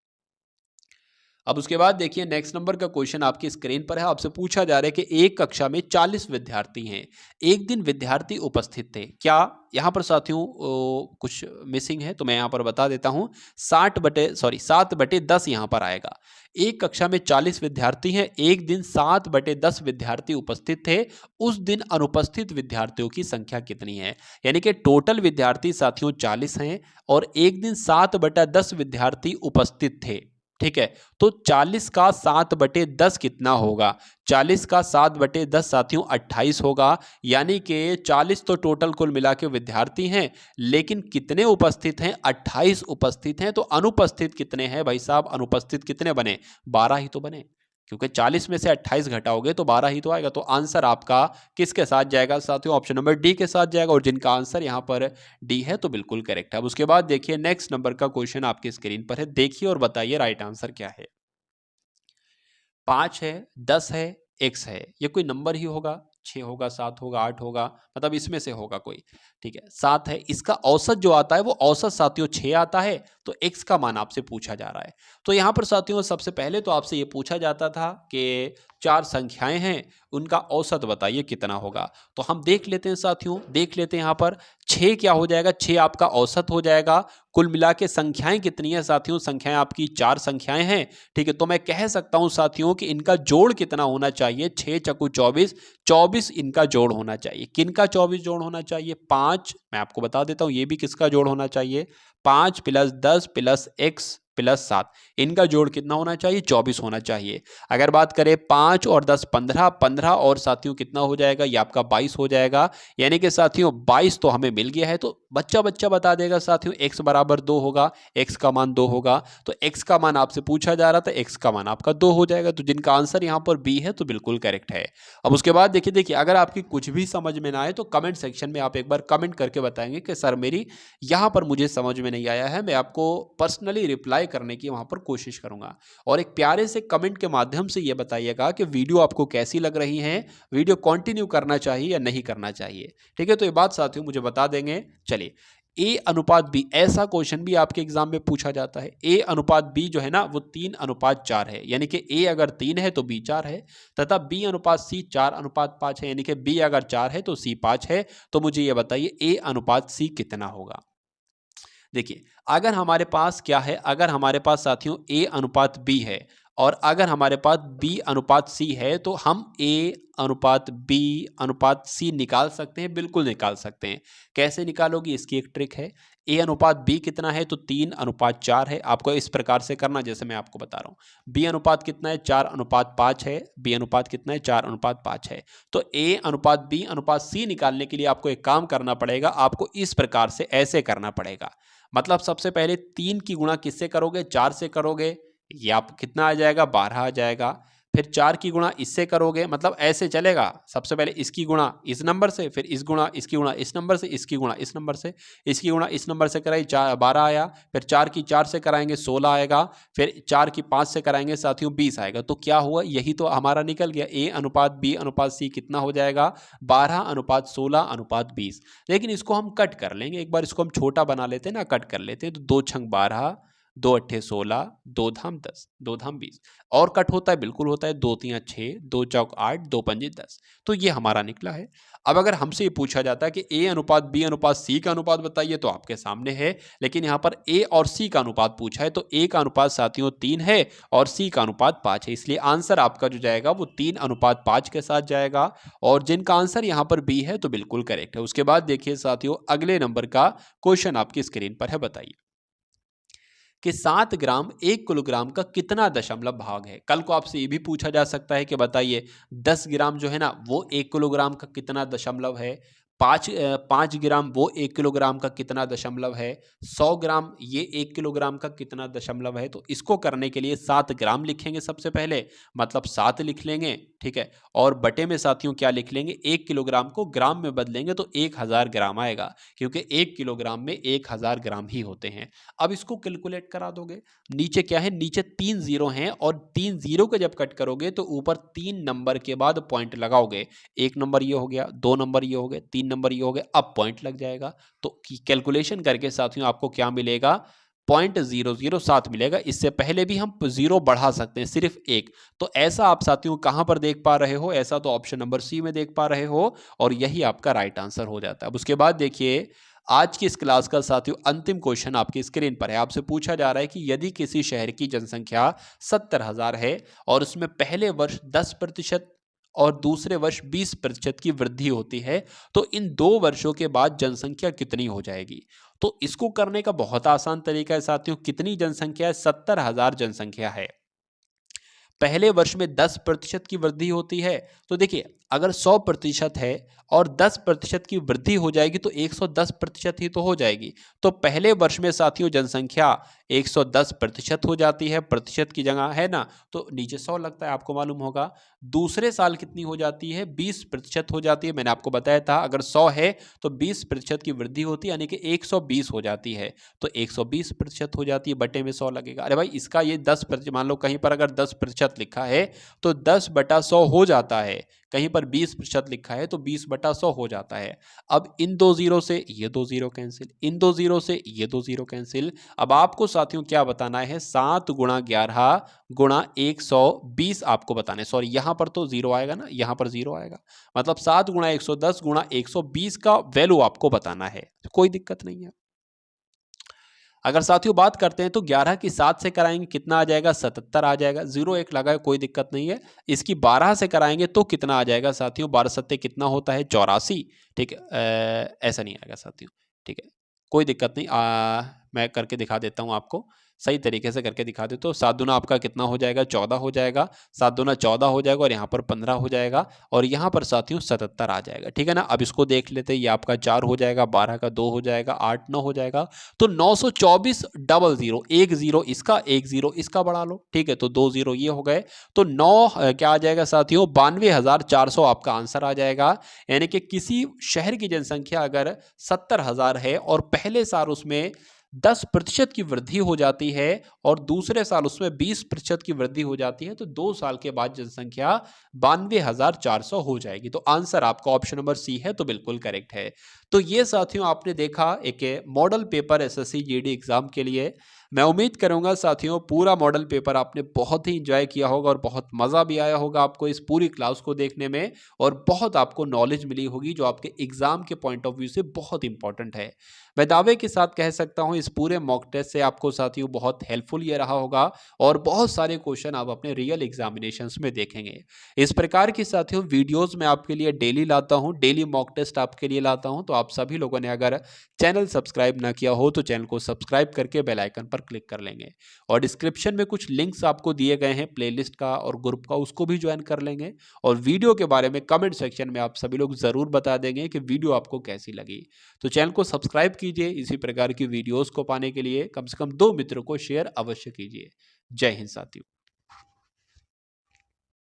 अब उसके बाद देखिए नेक्स्ट नंबर का क्वेश्चन आपकी स्क्रीन पर है। आपसे पूछा जा रहा है कि एक कक्षा में 40 विद्यार्थी हैं, एक दिन विद्यार्थी उपस्थित थे, क्या यहां पर साथियों कुछ मिसिंग है तो मैं यहां पर बता देता हूं, 7/10 यहां पर आएगा। एक कक्षा में 40 विद्यार्थी हैं, एक दिन 7/10 विद्यार्थी उपस्थित थे, उस दिन अनुपस्थित विद्यार्थियों की संख्या कितनी है। यानी कि टोटल विद्यार्थी साथियों 40 हैं और एक दिन 7/10 विद्यार्थी उपस्थित थे, ठीक है। तो 40 का 7/10 कितना होगा? 40 का 7/10 साथियों 28 होगा। यानी कि 40 तो टोटल कुल मिला के विद्यार्थी हैं, लेकिन कितने उपस्थित हैं? 28 उपस्थित हैं। तो अनुपस्थित कितने हैं भाई साहब? अनुपस्थित कितने बने? 12 ही तो बने, क्योंकि 40 में से 28 घटाओगे तो 12 ही तो आएगा। तो आंसर आपका किसके साथ जाएगा साथियों? ऑप्शन नंबर डी के साथ जाएगा, और जिनका आंसर यहाँ पर डी है तो बिल्कुल करेक्ट है। अब उसके बाद देखिए नेक्स्ट नंबर का क्वेश्चन आपकी स्क्रीन पर है, देखिए और बताइए राइट आंसर क्या है। 5 है, 10 है, x है, ये कोई नंबर ही होगा, 6 होगा, 7 होगा, 8 होगा, मतलब इसमें से होगा कोई। ठीक है, 7 है, इसका औसत जो आता है वो औसत साथियों 6 आता है, तो x का मान आपसे पूछा जा रहा है। तो यहाँ पर साथियों सबसे पहले तो आपसे ये पूछा जाता था कि 4 संख्याएं हैं, उनका औसत बताइए कितना होगा। तो हम देख लेते हैं साथियों, देख लेते हैं यहाँ पर 6 क्या हो जाएगा? 6 आपका औसत हो जाएगा। कुल मिला के संख्याएं कितनी है साथियों? संख्याएं आपकी 4 संख्याएं हैं। ठीक है, तो मैं कह सकता हूं साथियों कि इनका जोड़ कितना होना चाहिए? 6 चक्कू 24, 24 इनका जोड़ होना चाहिए। किनका 24 जोड़ होना चाहिए? 5, मैं आपको बता देता हूं ये भी किसका जोड़ होना चाहिए, 5 + 10 + x + 7, इनका जोड़ कितना होना चाहिए? 24 होना चाहिए। अगर बात करें 5 और 10 15, 15 और साथियों कितना हो जाएगा? ये आपका 22 हो जाएगा। यानी कि साथियों 22 तो हमें मिल गया है। तो बच्चा बच्चा बता देगा साथियों x बराबर 2 होगा, x का मान 2 होगा। तो x का मान आपसे पूछा जा रहा था, x का मान आपका 2 हो जाएगा। तो जिनका आंसर यहाँ पर बी है तो बिल्कुल करेक्ट है। अब उसके बाद देखिए अगर आपकी कुछ भी समझ में ना आए तो कमेंट सेक्शन में आप एक बार कमेंट करके बताएंगे कि सर मेरी यहाँ पर मुझे समझ में नहीं आया है, मैं आपको पर्सनली रिप्लाई करने की वहाँ पर कोशिश करूँगा। और एक प्यारे से कमेंट के माध्यम से ये बताइएगा कि वीडियो आपको कैसी लग रही है, वीडियो कंटिन्यू करना चाहिए या नहीं करना चाहिए। ठीक है, तो ये बात साथियों मुझे बता देंगे। चलिए, A/B, ऐसा क्वेश्चन भी आपके एग्जाम में पूछा जाता है। A/B जो है ना वो 3:4 है, यानी कि A अगर 3 है तो B 4 है, तथा B/C 4:5 है, यानी कि B अगर 4 है तो C 5 है। तो मुझे ये बताइए A/C कितना होगा। देखिए, अगर हमारे पास क्या है, अगर हमारे पास साथियों A/B है और अगर हमारे पास B/C है, तो हम A/B/C निकाल सकते हैं, बिल्कुल निकाल सकते हैं। कैसे निकालोगी, इसकी एक ट्रिक है। A/B कितना है? तो 3:4 है। आपको इस प्रकार से करना जैसे मैं आपको बता रहा हूँ। B अनुपात कितना है? 4:5 है। B अनुपात कितना है? 4:5 है। तो A/B/C निकालने के लिए आपको एक काम करना पड़ेगा, आपको इस प्रकार से ऐसे करना पड़ेगा। मतलब सबसे पहले 3 की गुणा किससे करोगे? 4 से करोगे, ये आप कितना आ जाएगा? 12 आ जाएगा। फिर 4 की गुणा इससे करोगे, मतलब ऐसे चलेगा। सबसे पहले इसकी गुणा इस नंबर से, फिर इसकी गुणा इस नंबर से, इसकी गुणा इस नंबर से, इसकी गुणा इस नंबर से कराई, 12 आया। फिर 4 की 4 से कराएंगे 16 आएगा। फिर 4 की 5 से कराएंगे साथियों 20 आएगा। तो क्या हुआ? यही तो हमारा निकल गया। A/B/C कितना हो जाएगा? 12:16:20। लेकिन इसको हम कट कर लेंगे, एक बार इसको हम छोटा बना लेते हैं ना, कट कर लेते हैं। तो 2 छंग 12, 2 अट्ठे 16, 2 धाम 10, 2 धाम 20। और कट होता है? बिल्कुल होता है। 2 तियां 6, 2 चौक 8, 2 पंजे 10। तो ये हमारा निकला है। अब अगर हमसे ये पूछा जाता है कि A/B/C का अनुपात बताइए, तो आपके सामने है। लेकिन यहाँ पर A और C का अनुपात पूछा है, तो A का अनुपात साथियों 3 है और C का अनुपात 5 है। इसलिए आंसर आपका जो जाएगा वो 3:5 के साथ जाएगा। और जिनका आंसर यहाँ पर B है तो बिल्कुल करेक्ट है। उसके बाद देखिए साथियों अगले नंबर का क्वेश्चन आपकी स्क्रीन पर है, बताइए कि 7 ग्राम 1 किलोग्राम का कितना दशमलव भाग है। कल को आपसे ये भी पूछा जा सकता है कि बताइए 10 ग्राम जो है ना वो 1 किलोग्राम का कितना दशमलव है, 5 ग्राम वो 1 किलोग्राम का कितना दशमलव है, 100 ग्राम ये 1 किलोग्राम का कितना दशमलव है। तो इसको करने के लिए 7 ग्राम लिखेंगे सबसे पहले, मतलब 7 लिख लेंगे। ठीक है, और बटे में साथियों क्या लिख लेंगे? 1 किलोग्राम को ग्राम में बदलेंगे तो 1000 ग्राम आएगा, क्योंकि 1 किलोग्राम में 1000 ग्राम ही होते हैं। अब इसको कैलकुलेट करा दोगे। नीचे क्या है? नीचे 3 जीरो हैं, और 3 जीरो को जब कट करोगे तो ऊपर 3 नंबर के बाद पॉइंट लगाओगे। 1 नंबर ये हो गया, 2 नंबर ये हो गए, 3 नंबर ये हो गए, अब पॉइंट लग जाएगा। तो कैलकुलेशन करके साथियों आपको क्या मिलेगा? 0.007 मिलेगा। इससे पहले भी हम जीरो बढ़ा सकते हैं, सिर्फ एक। तो ऐसा आप साथियों कहां पर देख पा रहे हो? ऐसा तो ऑप्शन नंबर सी में देख पा रहे हो, और यही आपका राइट आंसर हो जाता है। अब उसके बाद देखिए आज की इस क्लास का साथियों अंतिम क्वेश्चन आपकी स्क्रीन पर है। आपसे पूछा जा रहा है कि यदि किसी शहर की जनसंख्या 70,000 है और उसमें पहले वर्ष 10% और दूसरे वर्ष 20% की वृद्धि होती है, तो इन 2 वर्षों के बाद जनसंख्या कितनी हो जाएगी? तो इसको करने का बहुत आसान तरीका है साथियों। कितनी जनसंख्या है? 70,000 जनसंख्या है। पहले वर्ष में 10% की वृद्धि होती है, तो देखिए अगर 100% है और 10% की वृद्धि हो जाएगी तो 110% ही तो हो जाएगी। तो पहले वर्ष में साथियों जनसंख्या 110% हो जाती है, प्रतिशत की जगह है ना, तो नीचे 100 लगता है, आपको मालूम होगा। दूसरे साल कितनी हो जाती है? 20% हो जाती है। मैंने आपको बताया था अगर 100 है तो 20% की वृद्धि होती है, यानी कि 120 हो जाती है। तो 120% हो जाती है, बटे में 100 लगेगा। अरे भाई इसका ये 10%, मान लो कहीं पर अगर 10% लिखा है तो 10/100 हो जाता है, कहीं पर 20% लिखा है तो 20/100 हो जाता है। अब इन 2 जीरो से ये 2 जीरो कैंसिल, इन 2 जीरो से ये 2 जीरो कैंसिल। अब आपको साथियों क्या बताना है? 7 गुणा 11 गुणा 120 आपको बताना है। सॉरी, यहां पर तो जीरो आएगा ना, यहां पर जीरो आएगा, मतलब 7 गुणा 110 गुणा 120 का वैल्यू आपको बताना है। कोई दिक्कत नहीं है। अगर साथियों बात करते हैं तो 11 की 7 से कराएंगे कितना आ जाएगा? 77 आ जाएगा। 0 1 लगाए, कोई दिक्कत नहीं है। इसकी 12 से कराएंगे तो कितना आ जाएगा साथियों? 12 सत्ते कितना होता है? 84। ठीक है, ऐसा नहीं आएगा साथियों। ठीक है, कोई दिक्कत नहीं। मैं करके दिखा देता हूँ आपको, सही तरीके से करके दिखा देता हूँ। 7 दूना आपका कितना हो जाएगा? 14 हो जाएगा। 7 दूना 14 हो जाएगा और यहाँ पर 15 हो जाएगा और यहाँ पर साथियों 77 आ जाएगा। ठीक है ना। अब इसको देख लेते हैं, ये आपका 4 हो जाएगा, 12 का 2 हो जाएगा, 8 9 हो जाएगा, तो 924 डबल जीरो, एक जीरो इसका, एक जीरो इसका बढ़ा लो। ठीक है, तो 2 जीरो ये हो गए, तो 9 क्या आ जाएगा साथियों? 92,400 आपका आंसर आ जाएगा। यानी कि किसी शहर की जनसंख्या अगर 70,000 है और पहले साल उसमें 10% की वृद्धि हो जाती है और दूसरे साल उसमें 20% की वृद्धि हो जाती है, तो 2 साल के बाद जनसंख्या 92,400 हो जाएगी। तो आंसर आपका ऑप्शन नंबर सी है, तो बिल्कुल करेक्ट है। तो ये साथियों आपने देखा एक model paper SSC GD exam के लिए। मैं उम्मीद करूंगा साथियों पूरा मॉडल पेपर आपने बहुत ही एंजॉय किया होगा और बहुत मज़ा भी आया होगा आपको इस पूरी क्लास को देखने में, और बहुत आपको नॉलेज मिली होगी जो आपके एग्जाम के पॉइंट ऑफ व्यू से बहुत इंपॉर्टेंट है। मैं दावे के साथ कह सकता हूं इस पूरे मॉक टेस्ट से आपको साथियों बहुत हेल्पफुल ये रहा होगा और बहुत सारे क्वेश्चन आप अपने रियल एग्जामिनेशंस में देखेंगे। इस प्रकार की साथियों वीडियोस मैं आपके लिए डेली लाता हूं, डेली मॉक टेस्ट आपके लिए लाता हूं। तो आप सभी लोगों ने अगर चैनल सब्सक्राइब ना किया हो तो चैनल को सब्सक्राइब करके बेल आइकन पर क्लिक कर लेंगे, और डिस्क्रिप्शन में कुछ लिंक्स आपको दिए गए हैं प्लेलिस्ट का और ग्रुप का, उसको भी ज्वाइन कर लेंगे। और वीडियो के बारे में कमेंट सेक्शन में आप सभी लोग जरूर बता देंगे कि वीडियो आपको कैसी लगी। तो चैनल को सब्सक्राइब कीजिए, इसी प्रकार की वीडियोस को पाने के लिए कम से कम 2 मित्रों को शेयर अवश्य कीजिए। जय हिंद साथियों।